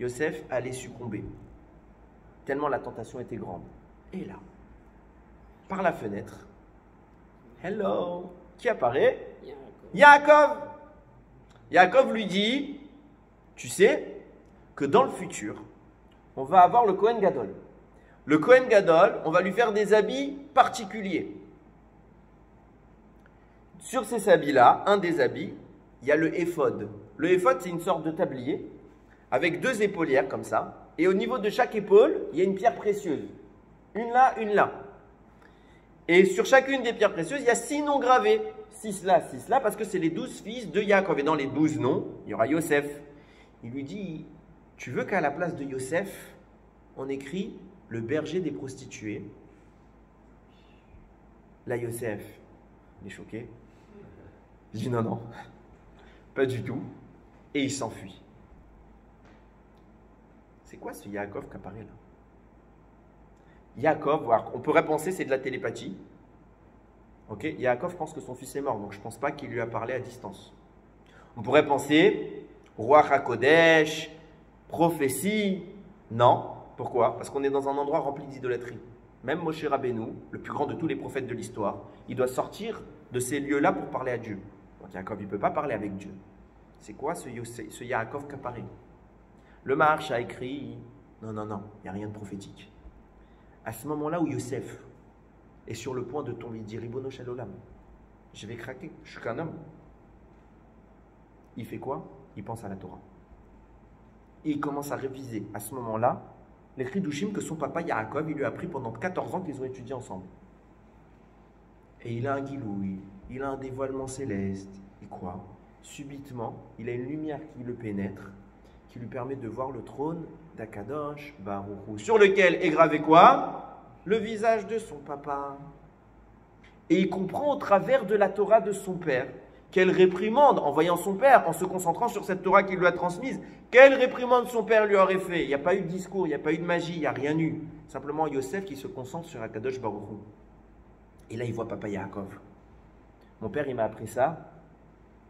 Yosef allait succomber. Tellement la tentation était grande. Et là, par la fenêtre, hello, qui apparaît? Yaakov. Yaakov lui dit, tu sais que dans le futur, on va avoir le Kohen Gadol. Le Kohen Gadol, on va lui faire des habits particuliers. Sur ces habits-là, un des habits, il y a le éphod. Le éphod, c'est une sorte de tablier avec deux épaulières comme ça. Et au niveau de chaque épaule, il y a une pierre précieuse. Une là, une là. Et sur chacune des pierres précieuses, il y a 6 noms gravés. 6 là, parce que c'est les 12 fils de Yaakov. Et dans les 12 noms, il y aura Yosef. Il lui dit, tu veux qu'à la place de Yosef, on écrit le berger des prostituées? Là, Yosef, il est choqué. Il dit non, pas du tout. Et il s'enfuit. C'est quoi ce Yaakov qui apparaît là? Yaakov, on pourrait penser c'est de la télépathie. Ok, Yaakov pense que son fils est mort, donc je ne pense pas qu'il lui a parlé à distance. On pourrait penser Roi HaKodesh, prophétie. Non. Pourquoi? Parce qu'on est dans un endroit rempli d'idolâtrie. Même Moshe Rabbeinu, le plus grand de tous les prophètes de l'histoire, il doit sortir de ces lieux-là pour parler à Dieu. Donc Yaakov, il ne peut pas parler avec Dieu. C'est quoi ce Yaakov qui apparaît? Le Maharsh a écrit, non, il n'y a rien de prophétique. À ce moment-là où Yosef est sur le point de tomber, il dit, Ribono Shel Olam, je vais craquer, je suis qu'un homme. Il fait quoi? Il pense à la Torah. Et il commence à réviser à ce moment-là les Chidushim que son papa Yaakov, il lui a appris pendant 14 ans qu'ils ont étudié ensemble. Et il a un guilouille, il a un dévoilement céleste. Et quoi? Subitement, il a une lumière qui le pénètre, qui lui permet de voir le trône d'Akadosh Baruch Hu, sur lequel est gravé quoi? Le visage de son papa. et il comprend au travers de la Torah de son père quelle réprimande, en voyant son père, en se concentrant sur cette Torah qu'il lui a transmise, quelle réprimande son père lui aurait fait. Il n'y a pas eu de discours, il n'y a pas eu de magie, il n'y a rien eu. Simplement Yosef qui se concentre sur Akadosh Baruch Hu. Et là, il voit papa Yaakov. Mon père, il m'a appris ça.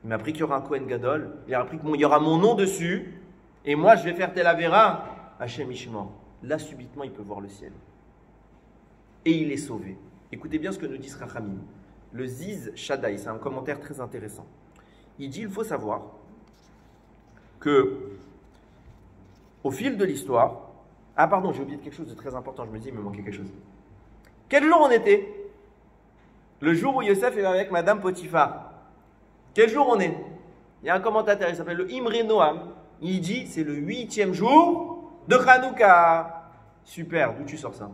Il m'a appris qu'il y aura un Kohen Gadol. Il a appris qu'il y aura mon nom dessus. Et moi, je vais faire Tel Avera. Hachem Ishmor. Là, subitement, il peut voir le ciel. Et il est sauvé. Écoutez bien ce que nous dit Rachamim. Le Ziz Shaddai, c'est un commentaire très intéressant. Il dit, il faut savoir que au fil de l'histoire... Ah pardon, j'ai oublié quelque chose de très important. Je me dis, il me manquait quelque chose. Quel jour on était? Le jour où Yosef est avec Madame Potiphar. Quel jour on est? Il y a un commentateur, il s'appelle le Imre Noam. Il dit, c'est le 8e jour de Hanouka. Super, d'où tu sors ça?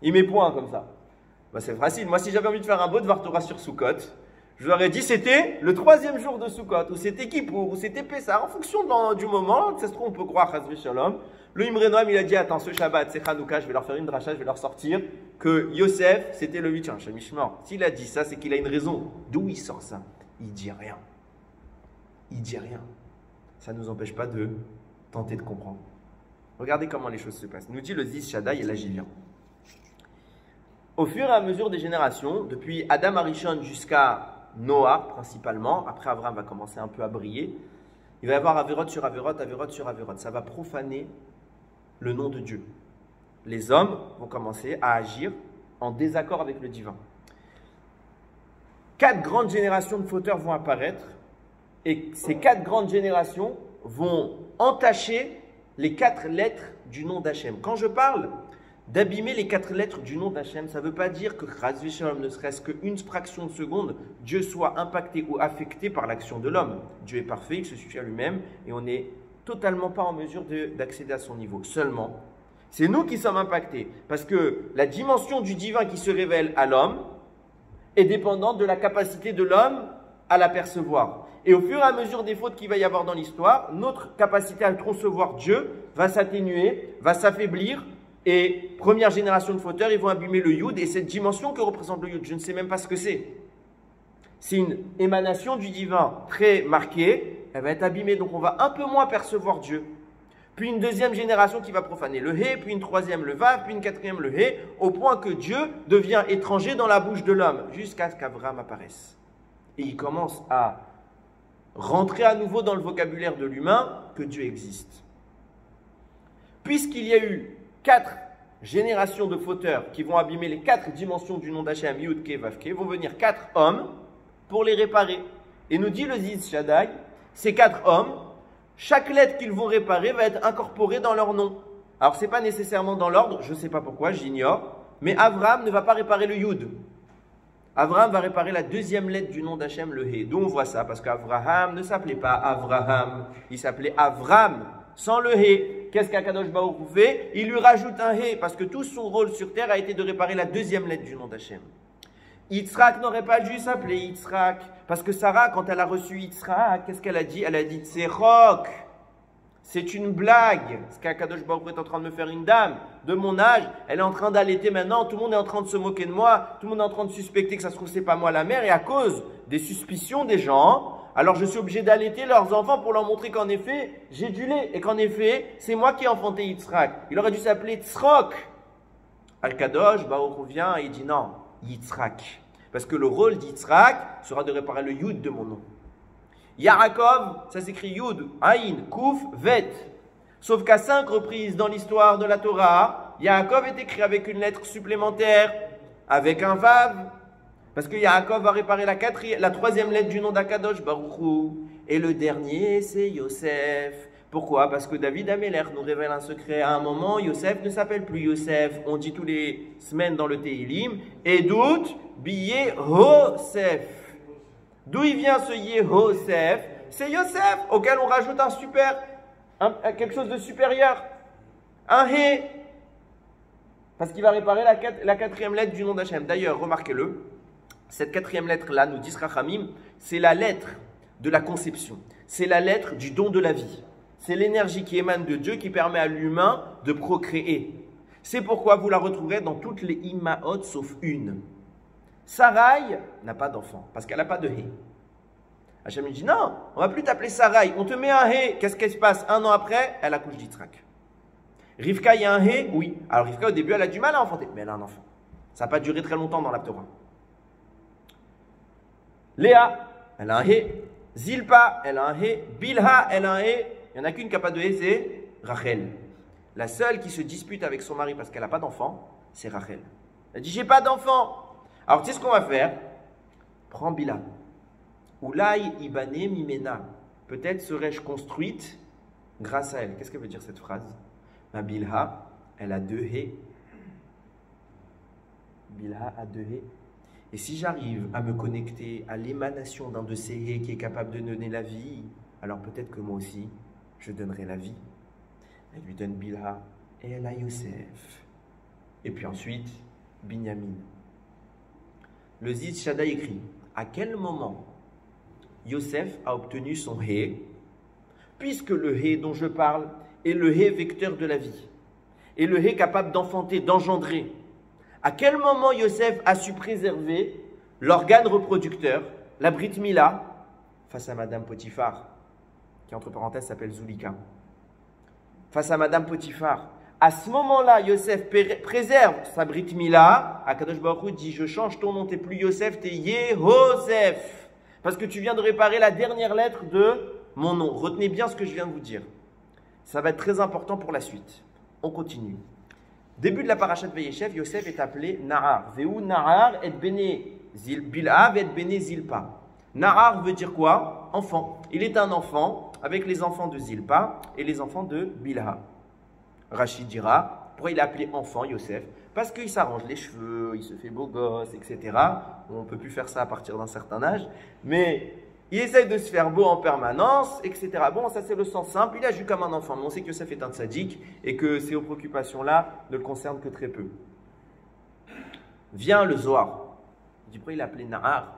Il met point comme ça. Bah, c'est facile. Moi, si j'avais envie de faire un beau Dvar Torah sur Sukkot, je leur ai dit c'était le 3e jour de Sukkot, ou c'était Kippour, ou c'était Pessah, en fonction du moment. Ça se trouve, on peut croire, Chas Shalom. Le Imre Noam, il a dit, attends, ce Shabbat, c'est Hanouka, je vais leur faire une dracha, je vais leur sortir que Yosef, c'était le 8e. S'il a dit ça, c'est qu'il a une raison. D'où il sort ça? Il dit rien. Il dit rien. Ça ne nous empêche pas de tenter de comprendre. Regardez comment les choses se passent. Nous dit le Ziz Shaddai, et là j'y viens. Au fur et à mesure des générations, depuis Adam Arishon jusqu'à Noah principalement, après Abraham va commencer un peu à briller, il va y avoir Averot sur Averot, Averot sur Averot. Ça va profaner le nom de Dieu. Les hommes vont commencer à agir en désaccord avec le divin. 4 grandes générations de fauteurs vont apparaître et ces 4 grandes générations vont entacher les 4 lettres du nom d'Hachem. Quand je parle d'abîmer les 4 lettres du nom d'Hachem, ça ne veut pas dire que Chas v'Shalom, ne serait-ce qu'une fraction de seconde, Dieu soit impacté ou affecté par l'action de l'homme. Dieu est parfait, il se suffit à lui-même et on n'est totalement pas en mesure d'accéder à son niveau. Seulement, c'est nous qui sommes impactés parce que la dimension du divin qui se révèle à l'homme est dépendante de la capacité de l'homme à l'apercevoir. Et au fur et à mesure des fautes qu'il va y avoir dans l'histoire, notre capacité à concevoir Dieu va s'atténuer, va s'affaiblir. Et première génération de fauteurs, ils vont abîmer le Yud. Et cette dimension que représente le Yud, je ne sais même pas ce que c'est. C'est une émanation du divin très marquée. Elle va être abîmée, donc on va un peu moins percevoir Dieu. Puis une deuxième génération qui va profaner le Hé, puis une troisième le Vav, puis une quatrième le Hé, au point que Dieu devient étranger dans la bouche de l'homme, jusqu'à ce qu'Abraham apparaisse. Et il commence à rentrer à nouveau dans le vocabulaire de l'humain que Dieu existe. Puisqu'il y a eu 4 générations de fauteurs qui vont abîmer les 4 dimensions du nom d'Hachem, Yud, Ke, Vav, Ke, vont venir 4 hommes pour les réparer. Et nous dit le Ziz Shaddai, ces 4 hommes, chaque lettre qu'ils vont réparer va être incorporée dans leur nom. Alors, ce n'est pas nécessairement dans l'ordre, je ne sais pas pourquoi, j'ignore, mais Avraham ne va pas réparer le Yud. Avraham va réparer la deuxième lettre du nom d'Hachem, le Hé. D'où on voit ça, parce qu'Avraham ne s'appelait pas Avraham, il s'appelait Avram, sans le Hé. Qu'est-ce qu'Akadosh Baruch Hu fait? Il lui rajoute un Hé, parce que tout son rôle sur terre a été de réparer la deuxième lettre du nom d'Hachem. Yitzhak n'aurait pas dû s'appeler Yitzhak, parce que Sarah, quand elle a reçu Yitzhak, qu'est-ce qu'elle a dit? Elle a dit Tserok. C'est une blague. Ce qu'Akadosh Baruch Hu est en train de me faire, une dame de mon âge, elle est en train d'allaiter maintenant, tout le monde est en train de se moquer de moi, tout le monde est en train de suspecter que ça se trouve c'est pas moi la mère, et à cause des suspicions des gens, alors je suis obligé d'allaiter leurs enfants pour leur montrer qu'en effet, j'ai du lait, et qu'en effet, c'est moi qui ai enfanté Yitzhak. Il aurait dû s'appeler Tzrok. Al-Kadosh Baruch Hu vient et il dit non, Yitzhak. Parce que le rôle d'Yitzhak sera de réparer le Yud de mon nom. Yaakov, ça s'écrit Yud, Aïn, Kouf, Vet. Sauf qu'à 5 reprises dans l'histoire de la Torah, Yaakov est écrit avec une lettre supplémentaire, avec un Vav. Parce que Yaakov va réparer la troisième lettre du nom d'Akadosh Baruch Hu. Et le dernier, c'est Yosef. Pourquoi? Parce que David Améler nous révèle un secret. À un moment, Yosef ne s'appelle plus Yosef. On dit tous les semaines dans le Tehilim. Et doute, billet Hosef. D'où il vient ce Yehosef? C'est Yosef, auquel on rajoute quelque chose de supérieur. Un Hé. Parce qu'il va réparer la quatrième lettre du nom d'Hachem. D'ailleurs, remarquez-le, cette quatrième lettre-là, nous dit Rachamim, c'est la lettre de la conception. C'est la lettre du don de la vie. C'est l'énergie qui émane de Dieu qui permet à l'humain de procréer. C'est pourquoi vous la retrouverez dans toutes les Immaot sauf une. Sarai n'a pas d'enfant, parce qu'elle n'a pas de hé. Hachem lui dit, non, on ne va plus t'appeler Sarai, on te met un hé. Qu'est-ce qui se passe? 1 an après, elle accouche d'Yitzhak. Rivka, il y a un hé? Oui. Alors Rivka, au début, elle a du mal à enfanter, mais elle a un enfant. Ça n'a pas duré très longtemps dans la Torah. Léa, elle a un hé. Zilpa, elle a un hé. Bilha, elle a un hé. Il n'y en a qu'une qui n'a pas de hé, c'est Rachel. La seule qui se dispute avec son mari parce qu'elle n'a pas d'enfant, c'est Rachel. Elle dit, j'ai pas d'enfant. Alors tu sais ce qu'on va faire? Prends Bila. Oulai ibane mimena. Peut-être serais-je construite grâce à elle. Qu'est-ce qu'elle veut dire cette phrase? Ma Bilha, elle a 2 haies. Bilha a 2 haies. Et si j'arrive à me connecter à l'émanation d'un de ces haies qui est capable de donner la vie, alors peut-être que moi aussi, je donnerai la vie. Elle lui donne Bilha et elle a Yosef. Et puis ensuite, Binyamin. Le Ziz Shaddai écrit, à quel moment Yosef a obtenu son hé, puisque le hé dont je parle est le hé vecteur de la vie, et le hé capable d'enfanter, d'engendrer. À quel moment Yosef a su préserver l'organe reproducteur, la Brit Mila, face à Madame Potiphar, qui entre parenthèses s'appelle Zulika. Face à Madame Potiphar. À ce moment-là, Yosef préserve sa Brit Mila. Akadosh Baruch Hu dit, je change ton nom, t'es plus Yosef, t'es Yehosef. Parce que tu viens de réparer la dernière lettre de mon nom. Retenez bien ce que je viens de vous dire. Ça va être très important pour la suite. On continue. Début de la parashat Vayeshev, Yosef est appelé Nahar. Veu Nahar et bene Bilha et bene Zilpa. Nahar veut dire quoi? Enfant. Il est un enfant avec les enfants de Zilpa et les enfants de Bilha. Rachid dira, pourquoi il est appelé enfant Yosef? Parce qu'il s'arrange les cheveux, il se fait beau gosse, etc. On ne peut plus faire ça à partir d'un certain âge, mais il essaye de se faire beau en permanence, etc. Bon, ça c'est le sens simple, il agit comme un enfant, mais on sait que Yosef est un tzaddik et que ces préoccupations-là ne le concernent que très peu. Vient le Zohar. Il dit pourquoi il est appelé Nahar?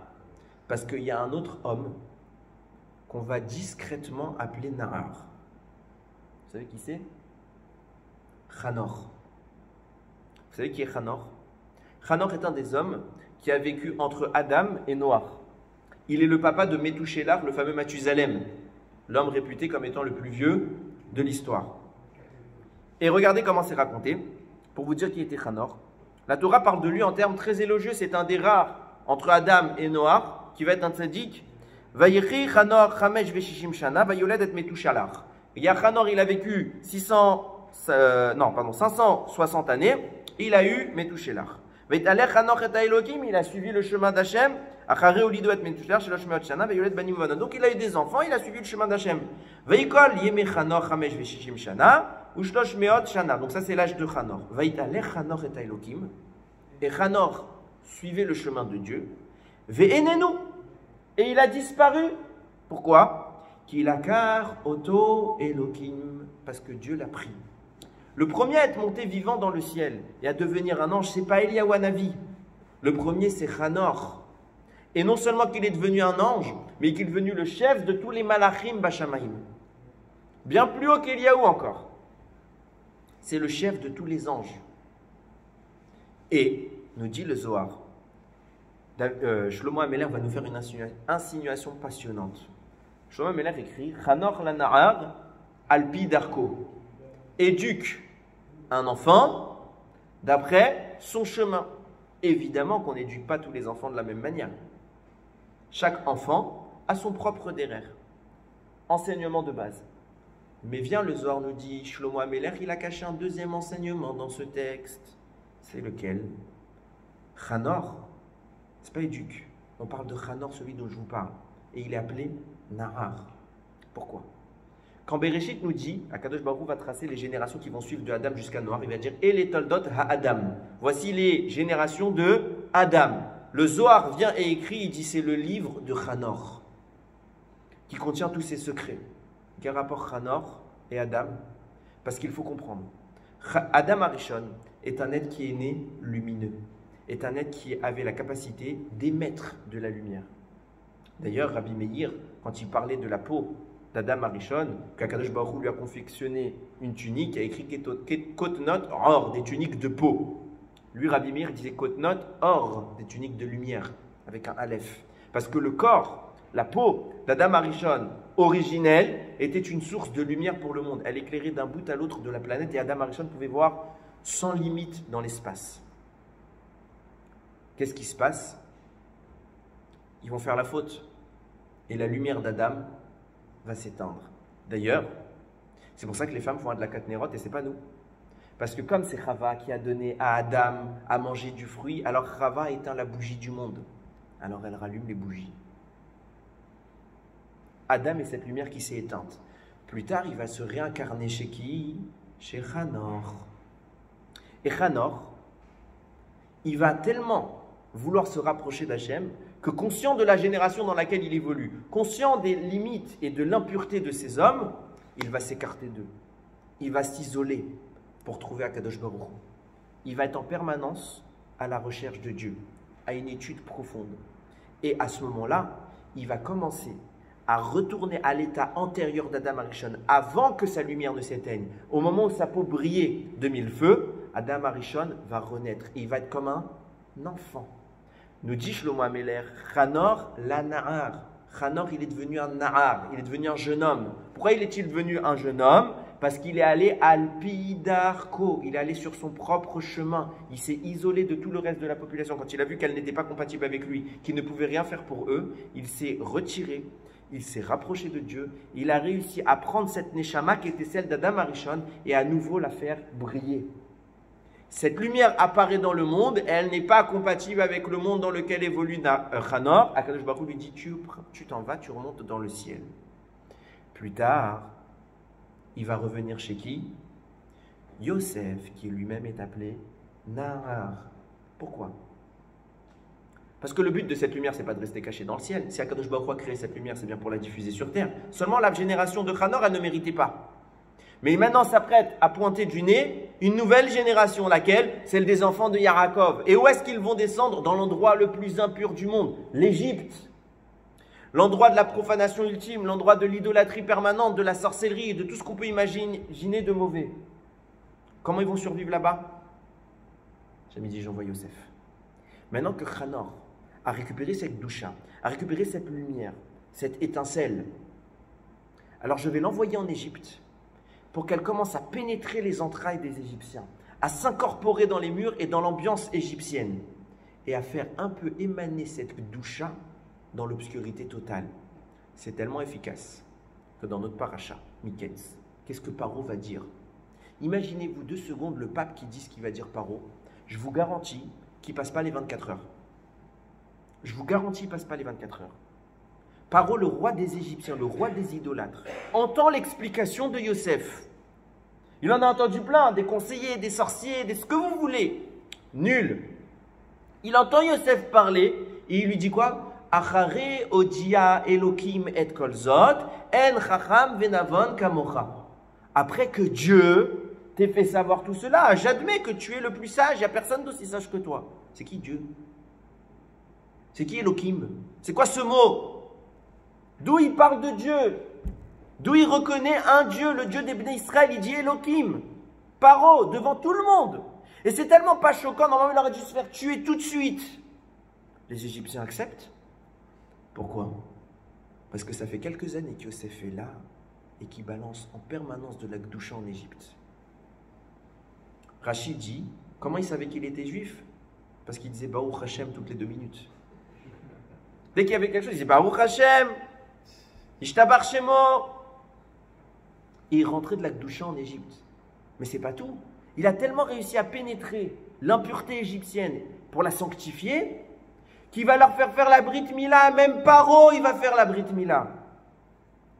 Parce qu'il y a un autre homme qu'on va discrètement appeler Nahar. Vous savez qui c'est? Hanor. Vous savez qui est Hanor? Hanor est un des hommes qui a vécu entre Adam et Noach. Il est le papa de Métouchélar, le fameux Mathusalem, l'homme réputé comme étant le plus vieux de l'histoire. Et regardez comment c'est raconté, pour vous dire qui était Hanor. La Torah parle de lui en termes très élogieux, c'est un des rares entre Adam et Noach, qui va être un tzaddik. Vayechi Hanor Chamesh Veshishim Shana, Vayoled et Métouchélar. Il y a Hanor, il a vécu 560 années, il a eu Métouchélar. Il a suivi le chemin d'Hachem. Donc il a eu des enfants, il a suivi le chemin d'Hachem. Donc ça c'est l'âge de Hanor. Et Hanor suivait le chemin de Dieu. Et il a disparu. Pourquoi? Parce que Dieu l'a pris. Le premier à être monté vivant dans le ciel et à devenir un ange, c'est pas Eliyahu Hanavi. Le premier, c'est Hanor. Et non seulement qu'il est devenu un ange, mais qu'il est devenu le chef de tous les malachim Bashamaim. Bien plus haut qu'Eliyahu encore. C'est le chef de tous les anges. Et, nous dit le Zohar, Shlomo Ameler va nous faire une insinuation passionnante. Shlomo Ameler écrit Hanor lana'ar alpi darko. Éduque un enfant d'après son chemin. Évidemment qu'on n'éduque pas tous les enfants de la même manière. Chaque enfant a son propre derer. Enseignement de base. Mais vient le Zohar nous dit, Shlomo Ameler, il a caché un deuxième enseignement dans ce texte. C'est lequel? Hanor. C'est pas éduque. On parle de Hanor, celui dont je vous parle. Et il est appelé Nahar. Pourquoi? Quand Bereshit nous dit, Akadosh Baruch Hu va tracer les générations qui vont suivre de Adam jusqu'à Noach, il va dire et les Toldot ha-Adam. Voici les générations de Adam. Le Zohar vient et écrit, il dit c'est le livre de Hanor qui contient tous ses secrets. Quel rapport Hanor et Adam? Parce qu'il faut comprendre. Adam Arishon est un être qui est né lumineux, est un être qui avait la capacité d'émettre de la lumière. D'ailleurs, Rabbi Meir, quand il parlait de la peau d'Adam Arishon, qu'Akadosh Baruch Hu lui a confectionné une tunique, a écrit Kotnot Or, des tuniques de peau. Lui, Rabbi Meir disait Kotnot, or, des tuniques de lumière, avec un Aleph. Parce que le corps, la peau d'Adam Arishon originelle était une source de lumière pour le monde. Elle éclairait d'un bout à l'autre de la planète et Adam Arishon pouvait voir sans limite dans l'espace. Qu'est-ce qui se passe? Ils vont faire la faute et la lumière d'Adam va s'éteindre. D'ailleurs, c'est pour ça que les femmes font de la katnerot et c'est pas nous. Parce que comme c'est Chava qui a donné à Adam à manger du fruit, alors Chava éteint la bougie du monde. Alors elle rallume les bougies. Adam est cette lumière qui s'est éteinte. Plus tard, il va se réincarner chez qui? Chez Chanor. Et Chanor, il va tellement vouloir se rapprocher d'Hachem que conscient de la génération dans laquelle il évolue, conscient des limites et de l'impureté de ces hommes, il va s'écarter d'eux. Il va s'isoler pour trouver Akadosh Baruch Hu. Il va être en permanence à la recherche de Dieu, à une étude profonde. Et à ce moment-là, il va commencer à retourner à l'état antérieur d'Adam Arishon, avant que sa lumière ne s'éteigne. Au moment où sa peau brillait de mille feux, Adam Arishon va renaître. Et il va être comme un enfant. Nous dit Shlomo Ameler, Chanor la Nahar. Chanor, il est devenu un Nahar, il est devenu un jeune homme. Pourquoi il est-il devenu un jeune homme? Parce qu'il est allé al Pidarko, il est allé sur son propre chemin. Il s'est isolé de tout le reste de la population. Quand il a vu qu'elle n'était pas compatible avec lui, qu'il ne pouvait rien faire pour eux, il s'est retiré. Il s'est rapproché de Dieu, il a réussi à prendre cette Neshama qui était celle d'Adam Arishon et à nouveau la faire briller. Cette lumière apparaît dans le monde, elle n'est pas compatible avec le monde dans lequel évolue Chanor. Akadosh Baruch Hu lui dit, tu t'en vas, tu remontes dans le ciel. Plus tard, il va revenir chez qui? Yosef, qui lui-même est appelé Nahar. Pourquoi? Parce que le but de cette lumière, ce n'est pas de rester caché dans le ciel. Si Akadosh Baruch Hu a créé cette lumière, c'est bien pour la diffuser sur terre. Seulement, la génération de Chanor, elle ne méritait pas. Mais maintenant, s'apprête à pointer du nez une nouvelle génération, laquelle? Celle des enfants de Yarakov. Et où est-ce qu'ils vont descendre? Dans l'endroit le plus impur du monde, l'Égypte. L'endroit de la profanation ultime, l'endroit de l'idolâtrie permanente, de la sorcellerie et de tout ce qu'on peut imaginer de mauvais. Comment ils vont survivre là-bas? J'ai dit, j'envoie Yosef. Maintenant que Chanor a récupéré cette doucha, a récupéré cette lumière, cette étincelle, alors je vais l'envoyer en Égypte pour qu'elle commence à pénétrer les entrailles des Égyptiens, à s'incorporer dans les murs et dans l'ambiance égyptienne, et à faire un peu émaner cette doucha dans l'obscurité totale. C'est tellement efficace que dans notre paracha, Miketz, qu'est-ce que Paro va dire? Imaginez-vous 2 secondes le pape qui dit ce qu'il va dire Paro. Je vous garantis qu'il ne passe pas les 24 heures. Je vous garantis qu'il ne passe pas les 24 heures. Paro, le roi des Égyptiens, le roi des idolâtres, entend l'explication de Yosef. Il en a entendu plein, des conseillers, des sorciers, ce que vous voulez. Nul. Il entend Yosef parler et il lui dit quoi? Achare odia Elokim et kolzot, en chacham venavon kamocha. Après que Dieu t'ait fait savoir tout cela, j'admets que tu es le plus sage, il n'y a personne d'aussi sage que toi. C'est qui Dieu? C'est qui Elokim? C'est quoi ce mot? D'où il parle de Dieu? D'où il reconnaît un Dieu, le Dieu des Bnei Israël, il dit Elokim. Paro, devant tout le monde. Et c'est tellement pas choquant, normalement il aurait dû se faire tuer tout de suite. Les Égyptiens acceptent. Pourquoi? Parce que ça fait quelques années que Yosef est là et qui balance en permanence de la Gdoucha en Égypte. Rachid dit, comment il savait qu'il était juif? Parce qu'il disait Baruch Hashem toutes les 2 minutes. Dès qu'il y avait quelque chose, il disait Baruch Hashem, Ishtabar Shemo. Et il rentrait de la Gdoucha en Égypte. Mais c'est pas tout. Il a tellement réussi à pénétrer l'impureté égyptienne pour la sanctifier qu'il va leur faire la Brit Mila. Même Paro, il va faire la Brit Mila.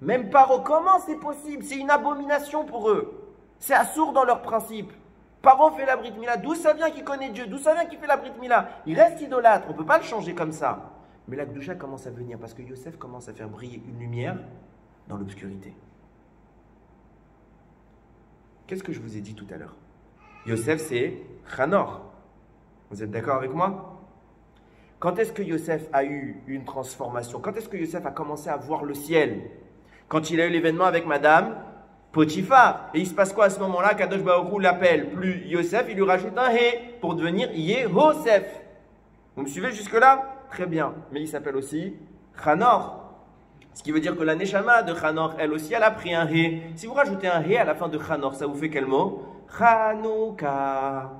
Même Paro, comment c'est possible? C'est une abomination pour eux. C'est assourd dans leurs principes. Paro fait la Brit Mila. D'où ça vient qu'il connaît Dieu? D'où ça vient qu'il fait la Brit Mila? Il reste idolâtre. On ne peut pas le changer comme ça. Mais la Gdoucha commence à venir parce que Yosef commence à faire briller une lumière dans l'obscurité. Qu'est-ce que je vous ai dit tout à l'heure? Yosef, c'est Chanor. Vous êtes d'accord avec moi? Quand est-ce que Yosef a eu une transformation? Quand est-ce que Yosef a commencé à voir le ciel? Quand il a eu l'événement avec Madame Potiphar. Et il se passe quoi à ce moment-là? Kadosh Baruch Hu l'appelle plus Yosef, il lui rajoute un He pour devenir Yehosef. Vous me suivez jusque-là? Très bien. Mais il s'appelle aussi Chanor. Ce qui veut dire que la Neshama de Chanor, elle aussi, elle a pris un He. Si vous rajoutez un He à la fin de Chanor, ça vous fait quel mot? Chanouka.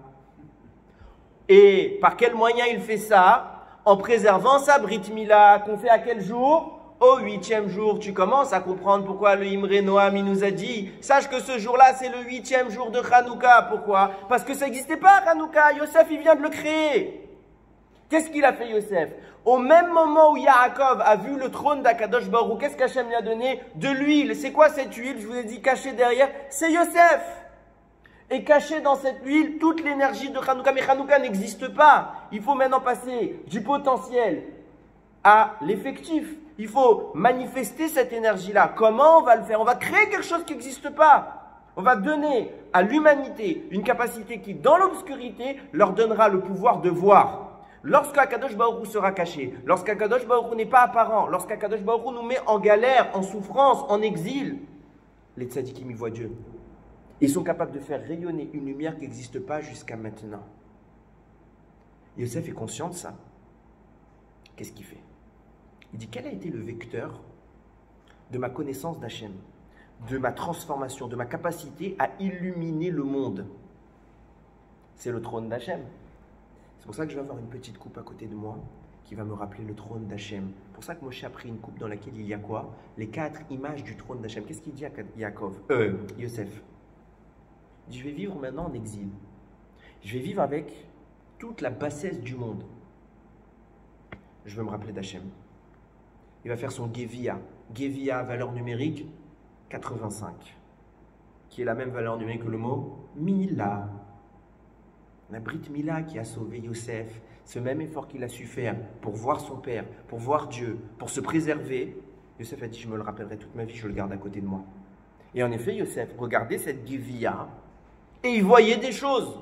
Et par quel moyen il fait ça? En préservant sa Brit Mila, qu'on fait à quel jour? Au 8e jour. Tu commences à comprendre pourquoi le Imre Noam il nous a dit, sache que ce jour-là, c'est le 8e jour de Hanouka. Pourquoi? Parce que ça n'existait pas, Hanouka. Yosef, il vient de le créer. Qu'est-ce qu'il a fait, Yosef? Au même moment où Yaakov a vu le trône d'Akadosh Baruch Hu, qu'est-ce qu'Hachem lui a donné? De l'huile. C'est quoi cette huile? Je vous ai dit cachée derrière. C'est Yosef. Et caché dans cette huile toute l'énergie de Hanouka. Mais Hanouka n'existe pas. Il faut maintenant passer du potentiel à l'effectif. Il faut manifester cette énergie-là. Comment on va le faire? On va créer quelque chose qui n'existe pas. On va donner à l'humanité une capacité qui, dans l'obscurité, leur donnera le pouvoir de voir. Lorsqu'Akadosh Baruch Hu sera caché, lorsqu'Akadosh Baruch Hu n'est pas apparent, lorsqu'Akadosh Baruch Hu nous met en galère, en souffrance, en exil, les tzadikim y voient Dieu. Ils sont capables de faire rayonner une lumière qui n'existe pas jusqu'à maintenant. Yosef est conscient de ça. Qu'est-ce qu'il fait? Il dit, quel a été le vecteur de ma connaissance d'Hachem, de ma transformation, de ma capacité à illuminer le monde? C'est le trône d'Hachem. C'est pour ça que je vais avoir une petite coupe à côté de moi qui va me rappeler le trône d'Hachem. C'est pour ça que Moshe a pris une coupe dans laquelle il y a quoi? Les 4 images du trône d'Hachem. Qu'est-ce qu'il dit à Yosef? Il dit, je vais vivre maintenant en exil. Je vais vivre avec toute la bassesse du monde. Je veux me rappeler d'Hachem. Il va faire son Gevia. Gevia, valeur numérique 85. Qui est la même valeur numérique que le mot Mila. La Brit Mila qui a sauvé Yosef. Ce même effort qu'il a su faire pour voir son père, pour voir Dieu, pour se préserver. Yosef a dit, je me le rappellerai toute ma vie, je le garde à côté de moi. Et en effet, Yosef regardait cette Gevia et il voyait des choses.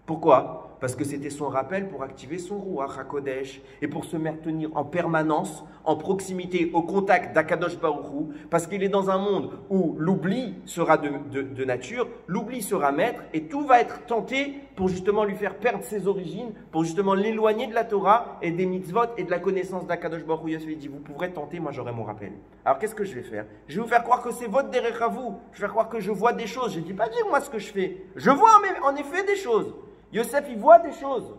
Pourquoi? Parce que c'était son rappel pour activer son Ruach HaKodesh et pour se maintenir en permanence, en proximité, au contact d'Akadosh Baruch Hu, parce qu'il est dans un monde où l'oubli sera de nature, l'oubli sera maître et tout va être tenté pour justement lui faire perdre ses origines, pour justement l'éloigner de la Torah et des mitzvot et de la connaissance d'Akadosh Baruch Hu. Yosef dit, vous pourrez tenter, moi j'aurai mon rappel. Alors qu'est-ce que je vais faire? Je vais vous faire croire que c'est votre derech à vous. Je vais faire croire que je vois des choses. Je ne dis pas dire moi ce que je fais. Je vois en effet des choses. Yosef, il voit des choses.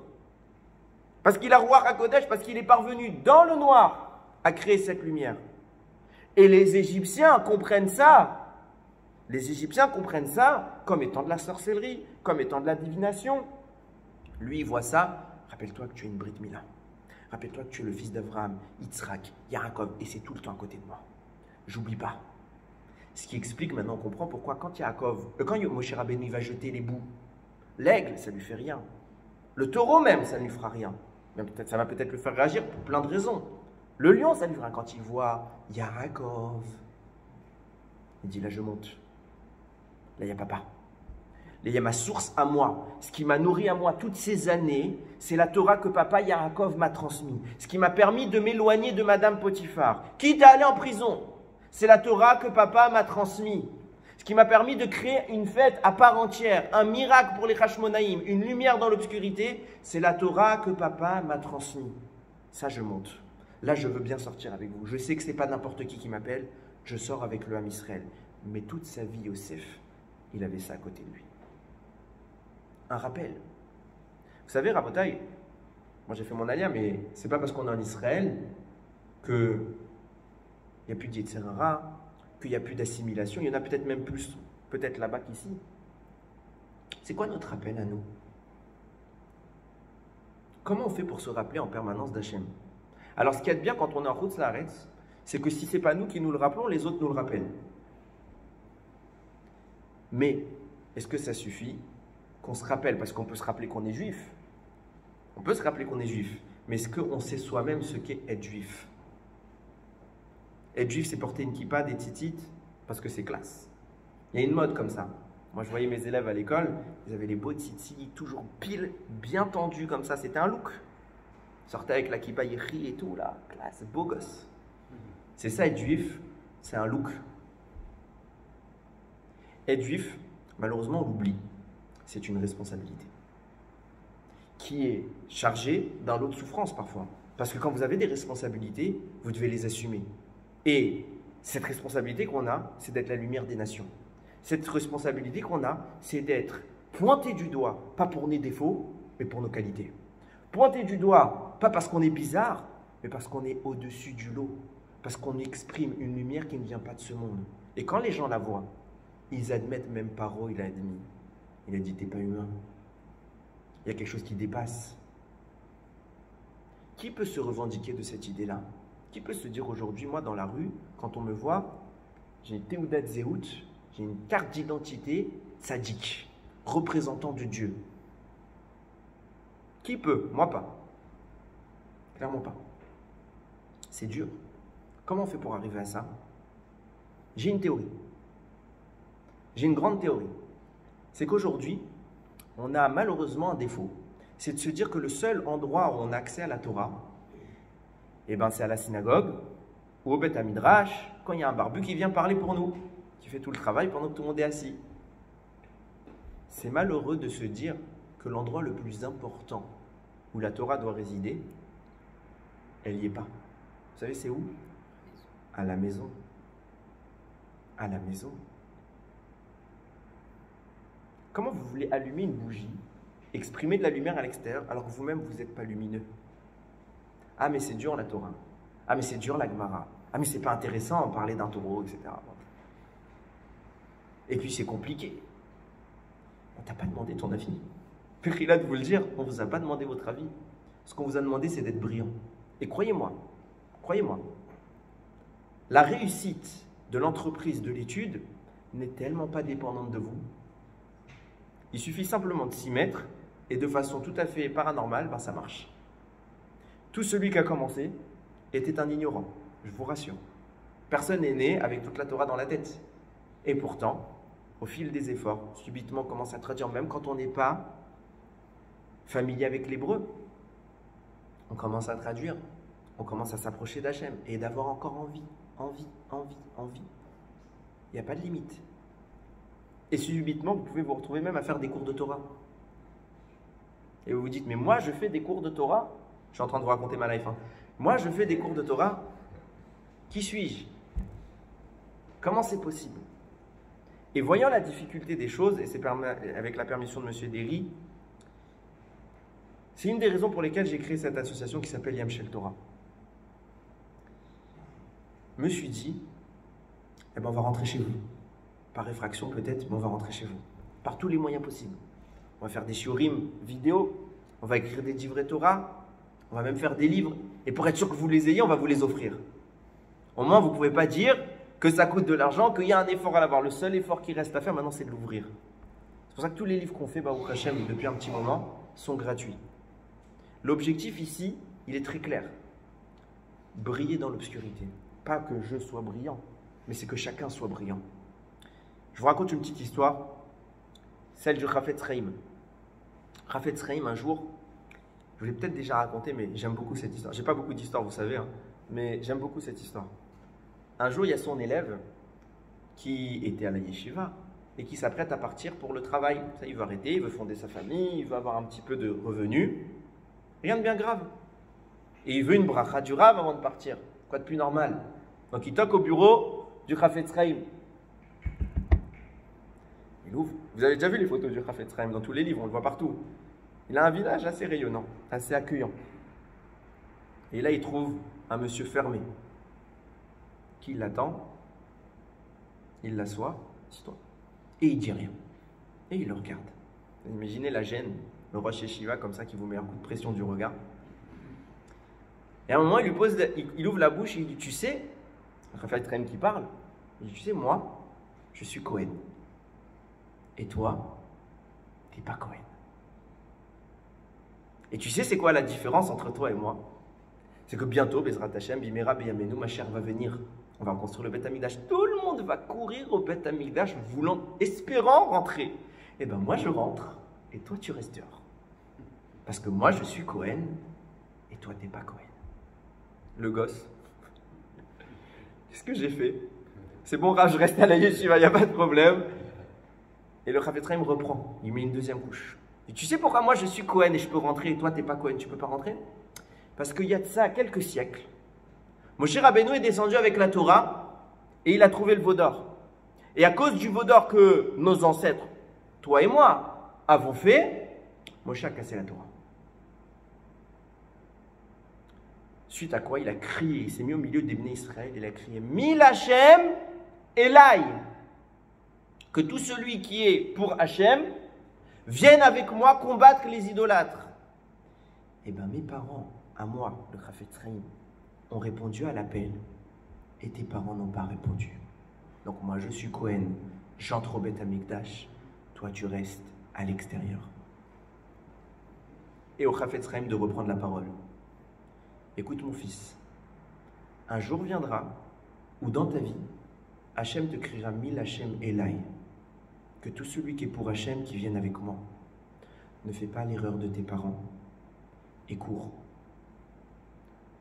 Parce qu'il a Ruach HaKodesh, parce qu'il est parvenu dans le noir à créer cette lumière. Et les Égyptiens comprennent ça. Les Égyptiens comprennent ça comme étant de la sorcellerie, comme étant de la divination. Lui, il voit ça. Rappelle-toi que tu es une Brit Mila. Rappelle-toi que tu es le fils d'Abraham, Yitzhak, Yaakov, et c'est tout le temps à côté de moi. J'oublie pas. Ce qui explique, maintenant on comprend pourquoi quand Moshe Rabbeinu va jeter les bouts, l'aigle, ça ne lui fait rien. Le taureau même, ça ne lui fera rien. Même ça va peut-être le faire réagir pour plein de raisons. Le lion, ça lui fera quand il voit Yaakov. Il dit, là je monte. Là il y a papa. Là il y a ma source à moi. Ce qui m'a nourri à moi toutes ces années, c'est la Torah que papa Yaakov m'a transmise. Ce qui m'a permis de m'éloigner de Madame Potiphar. Quitte à aller en prison. C'est la Torah que papa m'a transmise. Ce qui m'a permis de créer une fête à part entière, un miracle pour les Hashmonaïm, une lumière dans l'obscurité, c'est la Torah que papa m'a transmise. Ça, je monte. Là, je veux bien sortir avec vous. Je sais que ce n'est pas n'importe qui m'appelle, je sors avec le Ham Israël. Mais toute sa vie, Yosef, il avait ça à côté de lui. Un rappel. Vous savez, Rabotai, moi j'ai fait mon alia, mais c'est pas parce qu'on est en Israël qu'il n'y a plus de Yetzer Hara, qu'il n'y a plus d'assimilation, il y en a peut-être même plus, peut-être là-bas qu'ici. C'est quoi notre rappel à nous? Comment on fait pour se rappeler en permanence d'Hachem? Alors ce qu'il y a de bien quand on est en Chutz La'aretz, c'est que si ce n'est pas nous qui nous le rappelons, les autres nous le rappellent. Mais, est-ce que ça suffit qu'on se rappelle? Parce qu'on peut se rappeler qu'on est juif. On peut se rappeler qu'on est juif. Mais est-ce qu'on sait soi-même ce qu'est être juif? Être juif, c'est porter une kippa, des titites, parce que c'est classe. Il y a une mode comme ça. Moi, je voyais mes élèves à l'école, ils avaient les beaux tzitzit, toujours pile, bien tendus comme ça. C'était un look. Ils sortaient avec la kippa yéchi et tout, là, classe, beau gosse. C'est ça, être juif, c'est un look. Être juif, malheureusement, on l'oublie. C'est une responsabilité qui est chargée d'un lot de souffrance parfois. Parce que quand vous avez des responsabilités, vous devez les assumer. Et cette responsabilité qu'on a, c'est d'être la lumière des nations. Cette responsabilité qu'on a, c'est d'être pointé du doigt, pas pour nos défauts, mais pour nos qualités. Pointé du doigt, pas parce qu'on est bizarre, mais parce qu'on est au-dessus du lot. Parce qu'on exprime une lumière qui ne vient pas de ce monde. Et quand les gens la voient, ils admettent, même Paro, il a admis. Il a dit, t'es pas humain. Il y a quelque chose qui dépasse. Qui peut se revendiquer de cette idée-là? Qui peut se dire aujourd'hui, moi dans la rue, quand on me voit, j'ai une Théoudat Zéhout, j'ai une carte d'identité tzaddik, représentant de Dieu. Qui peut? Moi pas. Clairement pas. C'est dur. Comment on fait pour arriver à ça? J'ai une théorie. J'ai une grande théorie. C'est qu'aujourd'hui, on a malheureusement un défaut. C'est de se dire que le seul endroit où on a accès à la Torah, eh ben, c'est à la synagogue ou au Beth Midrash, quand il y a un barbu qui vient parler pour nous, qui fait tout le travail pendant que tout le monde est assis. C'est malheureux de se dire que l'endroit le plus important où la Torah doit résider, elle n'y est pas. Vous savez, c'est où? À la maison. À la maison. Comment vous voulez allumer une bougie, exprimer de la lumière à l'extérieur, alors que vous-même, vous n'êtes pas lumineux? Ah, mais c'est dur la Torah. Ah, mais c'est dur la Gemara. Ah, mais c'est pas intéressant de parler d'un taureau, etc. Et puis, c'est compliqué. On t'a pas demandé ton avis. Périla de vous le dire, on ne vous a pas demandé votre avis. Ce qu'on vous a demandé, c'est d'être brillant. Et croyez-moi, la réussite de l'entreprise de l'étude n'est tellement pas dépendante de vous. Il suffit simplement de s'y mettre et de façon tout à fait paranormale, ben ça marche. Tout celui qui a commencé était un ignorant, je vous rassure. Personne n'est né avec toute la Torah dans la tête. Et pourtant, au fil des efforts, subitement on commence à traduire, même quand on n'est pas familier avec l'hébreu. On commence à traduire, on commence à s'approcher d'Hachem et d'avoir encore envie. Il n'y a pas de limite. Et subitement, vous pouvez vous retrouver même à faire des cours de Torah. Et vous vous dites, mais moi je fais des cours de Torah. Je suis en train de vous raconter ma life. Moi je fais des cours de Torah. Qui suis-je? Comment c'est possible? Et voyant la difficulté des choses, et c'est avec la permission de M. Derry, c'est une des raisons pour lesquelles j'ai créé cette association qui s'appelle Yam Shel Torah. Je me suis dit, eh ben on va rentrer chez vous. Par réfraction peut-être, mais on va rentrer chez vous. Par tous les moyens possibles. On va faire des shiurim vidéo, on va écrire des divrei Torah, on va même faire des livres. Et pour être sûr que vous les ayez, on va vous les offrir. Au moins, vous ne pouvez pas dire que ça coûte de l'argent, qu'il y a un effort à l'avoir. Le seul effort qui reste à faire maintenant, c'est de l'ouvrir. C'est pour ça que tous les livres qu'on fait, Baruch Hashem, depuis un petit moment, sont gratuits. L'objectif ici, il est très clair. Briller dans l'obscurité. Pas que je sois brillant, mais c'est que chacun soit brillant. Je vous raconte une petite histoire, celle du Chafetz Chaim. Chafetz Chaim, un jour, je vous l'ai peut-être déjà raconté, mais j'aime beaucoup cette histoire. J'ai pas beaucoup d'histoires, vous savez, mais j'aime beaucoup cette histoire. Un jour, il y a son élève qui était à la yeshiva et qui s'apprête à partir pour le travail. Ça, il veut arrêter, il veut fonder sa famille, il veut avoir un petit peu de revenus. Rien de bien grave. Et il veut une bracha du Rav avant de partir. Quoi de plus normal? Donc il toque au bureau du Chafetz Chaim. Il ouvre. Vous avez déjà vu les photos du Chafetz Chaim dans tous les livres, on le voit partout. Il a un visage assez rayonnant, assez accueillant. Et là, il trouve un monsieur fermé qui l'attend. Il l'assoit, assis-toi, et il dit rien. Et il le regarde. Imaginez la gêne, le roi Yeshiva comme ça qui vous met un coup de pression du regard. Et à un moment, il ouvre la bouche et il dit, tu sais, Raphaël Traim qui parle, il dit, tu sais, moi, je suis Cohen. Et toi, t'es pas Cohen. Et tu sais, c'est quoi la différence entre toi et moi? C'est que bientôt, Bezrat Hashem, Bimera Beyamenu, ma chère, va venir. On va construire le Beth Amikdash. Tout le monde va courir au Beth Amikdash, espérant rentrer. Et ben moi, je rentre, et toi, tu restes dehors. Parce que moi, je suis Cohen, et toi, t'es pas Cohen. Le gosse. Qu'est-ce que j'ai fait? C'est bon, Rav, je reste à la yeshiva, il n'y a pas de problème. Et le Chafetz Chaim reprend, il met une deuxième couche. Et tu sais pourquoi moi je suis Cohen et je peux rentrer et toi t'es pas Cohen, tu peux pas rentrer? Parce qu'il y a de ça quelques siècles, Moshe Rabbeinu est descendu avec la Torah et il a trouvé le veau d'or. Et à cause du veau d'or que nos ancêtres, toi et moi, avons fait, Moshe a cassé la Torah. Suite à quoi il a crié, il s'est mis au milieu des Bnei Israël, il a crié Mil Hashem Elai. Que tout celui qui est pour Hashem vienne avec moi combattre les idolâtres. Eh bien, mes parents, à moi, le Chafetz Chaim, ont répondu à l'appel et tes parents n'ont pas répondu. Donc, moi, je suis Cohen, j'entre au Beth Amikdash, toi, tu restes à l'extérieur. Et au Chafetz Chaim de reprendre la parole. Écoute, mon fils, un jour viendra où dans ta vie, Hachem te criera Mil Hashem Elai. Que tout celui qui est pour Hachem qui vienne avec moi. Ne fais pas l'erreur de tes parents et cours.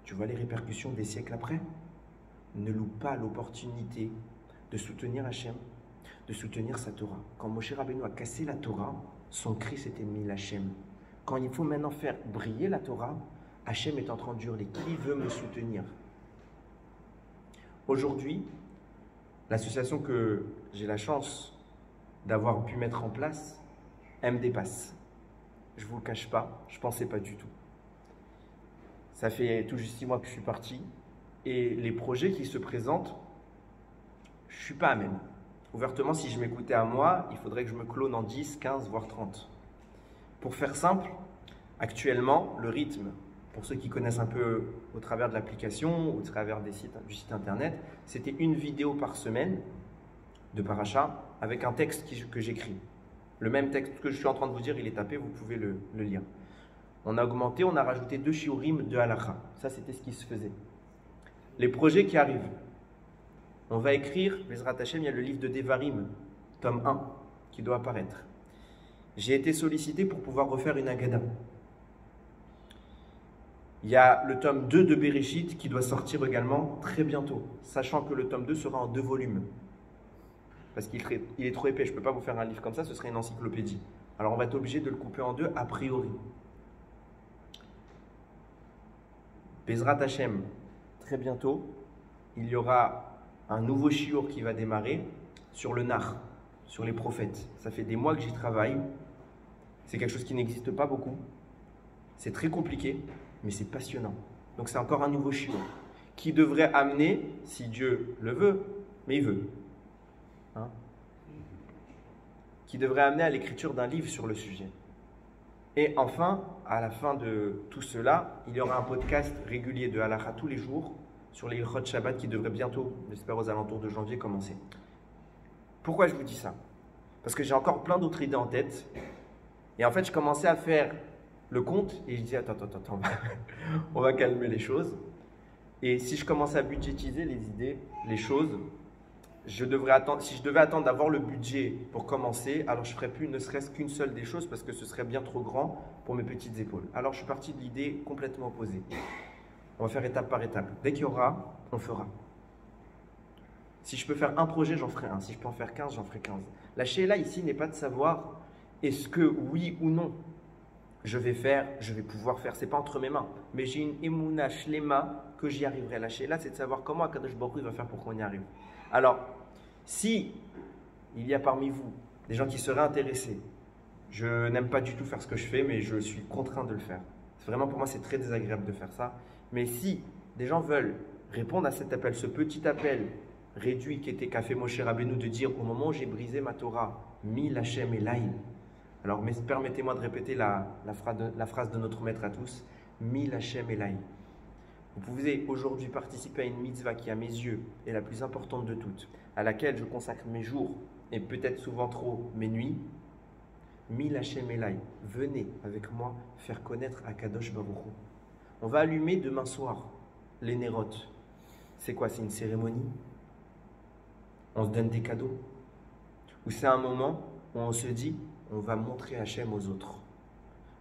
Tu vois les répercussions des siècles après? Ne loupe pas l'opportunité de soutenir Hachem, de soutenir sa Torah. Quand Moshe Rabbeinu a cassé la Torah, son cri c'était Mil Hashem. Quand il faut maintenant faire briller la Torah, Hachem est en train d'hurler. Qui veut me soutenir? Aujourd'hui, l'association que j'ai la chance d'avoir pu mettre en place, elle me dépasse. Je ne vous le cache pas, je ne pensais pas du tout. Ça fait tout juste 6 mois que je suis parti et les projets qui se présentent, je ne suis pas à même. Ouvertement, si je m'écoutais à moi, il faudrait que je me clone en 10, 15, voire 30. Pour faire simple, actuellement, le rythme, pour ceux qui connaissent un peu au travers de l'application, au travers du site internet, c'était une vidéo par semaine de paracha avec un texte que j'écris. Le même texte que je suis en train de vous dire, il est tapé, vous pouvez le lire. On a augmenté, on a rajouté 2 shiurim de halakha. Ça, c'était ce qui se faisait. Les projets qui arrivent. On va écrire, Bezrat Hashem, il y a le livre de Devarim, tome 1, qui doit apparaître. J'ai été sollicité pour pouvoir refaire une Agada. Il y a le tome 2 de Bereshit qui doit sortir également très bientôt, sachant que le tome 2 sera en 2 volumes. Parce qu'il est trop épais, je ne peux pas vous faire un livre comme ça, ce serait une encyclopédie. Alors on va être obligé de le couper en 2 a priori. Bezrat Hashem, très bientôt, il y aura un nouveau shiur qui va démarrer sur le nar, sur les prophètes. Ça fait des mois que j'y travaille. C'est quelque chose qui n'existe pas beaucoup. C'est très compliqué, mais c'est passionnant. Donc c'est encore un nouveau shiur qui devrait amener, si Dieu le veut, mais il veut, qui devrait amener à l'écriture d'un livre sur le sujet. Et enfin, à la fin de tout cela, il y aura un podcast régulier de halakha tous les jours sur les Ilchot Shabbat qui devrait bientôt, j'espère aux alentours de janvier, commencer. Pourquoi je vous dis ça? Parce que j'ai encore plein d'autres idées en tête. Et en fait, je commençais à faire le compte et je dis attends, on va calmer les choses. Et si je commence à budgétiser les idées, les choses, si je devais attendre d'avoir le budget pour commencer, alors je ne ferais plus ne serait-ce qu'une seule des choses parce que ce serait bien trop grand pour mes petites épaules. Alors je suis parti de l'idée complètement opposée. On va faire étape par étape. Dès qu'il y aura, on fera. Si je peux faire un projet, j'en ferai un. Si je peux en faire 15, j'en ferai 15. La shéla ici n'est pas de savoir est-ce que oui ou non je vais pouvoir faire. Ce n'est pas entre mes mains. Mais j'ai une émouna shlema que j'y arriverai. La shéla, c'est de savoir comment Akadosh Baruch Hu va faire pour qu'on y arrive. Alors, si il y a parmi vous des gens qui seraient intéressés, je n'aime pas du tout faire ce que je fais, mais je suis contraint de le faire. Vraiment, pour moi, c'est très désagréable de faire ça. Mais si des gens veulent répondre à cet appel, ce petit appel réduit qu'a fait Moshe Rabbeinu de dire au moment où j'ai brisé ma Torah, Mil Hashem Elai. Alors, permettez-moi de répéter la phrase de notre maître à tous, Mil Hashem Elai. Vous pouvez aujourd'hui participer à une mitzvah qui, à mes yeux, est la plus importante de toutes, à laquelle je consacre mes jours et peut-être souvent trop mes nuits. Mil Hashem Elai, venez avec moi faire connaître Akadosh Baruch Hu. On va allumer demain soir les nérotes. C'est quoi? C'est une cérémonie? On se donne des cadeaux? Ou c'est un moment où on se dit, on va montrer Hachem aux autres?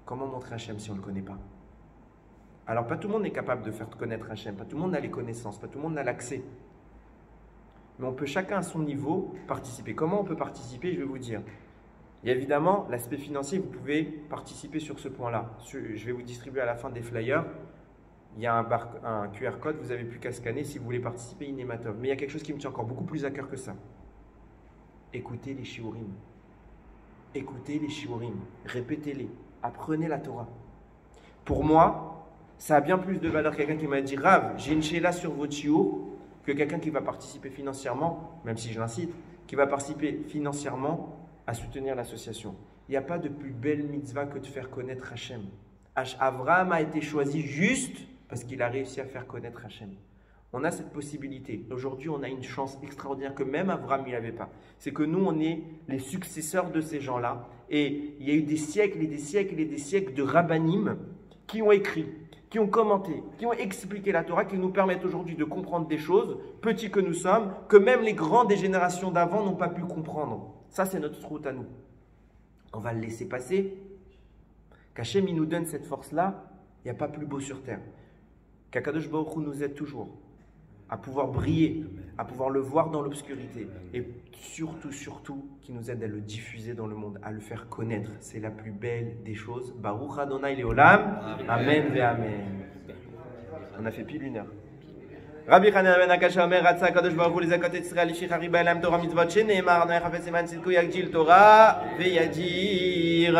Comment montrer Hachem si on ne le connaît pas? Alors, pas tout le monde est capable de faire connaître Hachem, pas tout le monde a les connaissances, pas tout le monde a l'accès. Mais on peut chacun à son niveau participer. Comment on peut participer? Je vais vous dire. Il y a évidemment l'aspect financier, vous pouvez participer sur ce point-là. Je vais vous distribuer à la fin des flyers. Il y a un QR code, vous n'avez plus qu'à scanner si vous voulez participer Inématov. Mais il y a quelque chose qui me tient encore beaucoup plus à cœur que ça. Écoutez les shiurim. Écoutez les shiurim. Répétez-les. Apprenez la Torah. Pour moi, ça a bien plus de valeur quelqu'un qui m'a dit « Rav, j'ai une sheila sur votre shiur » que quelqu'un qui va participer financièrement, même si je l'incite, qui va participer financièrement à soutenir l'association. Il n'y a pas de plus belle mitzvah que de faire connaître Hachem. Avraham a été choisi juste parce qu'il a réussi à faire connaître Hachem. On a cette possibilité. Aujourd'hui, on a une chance extraordinaire que même Avraham il n'avait pas. C'est que nous, on est les successeurs de ces gens-là. Et il y a eu des siècles et des siècles et des siècles de rabbanim qui ont écrit, qui ont commenté, qui ont expliqué la Torah, qui nous permettent aujourd'hui de comprendre des choses, petits que nous sommes, que même les grands des générations d'avant n'ont pas pu comprendre. Ça, c'est notre route à nous. On va le laisser passer. Qu'Hachem, il nous donne cette force-là, il n'y a pas plus beau sur terre. Qu'Akadosh Baruch Hu nous aide toujours à pouvoir briller, à pouvoir le voir dans l'obscurité. Et surtout, surtout, qui nous aide à le diffuser dans le monde, à le faire connaître. C'est la plus belle des choses. Baruch Adonai Leolam. Amen ve Amen. On a fait pile 1 heure. Rabbi Chanan ben Akasha Omer Ratza Kadosh Baruch Hu lezakot et Yisrael Shichari Ba'elam Torah Mitzvot Shene'emar Noach Hafetz Eman Tzidku Yagdil Torah ve'yadir.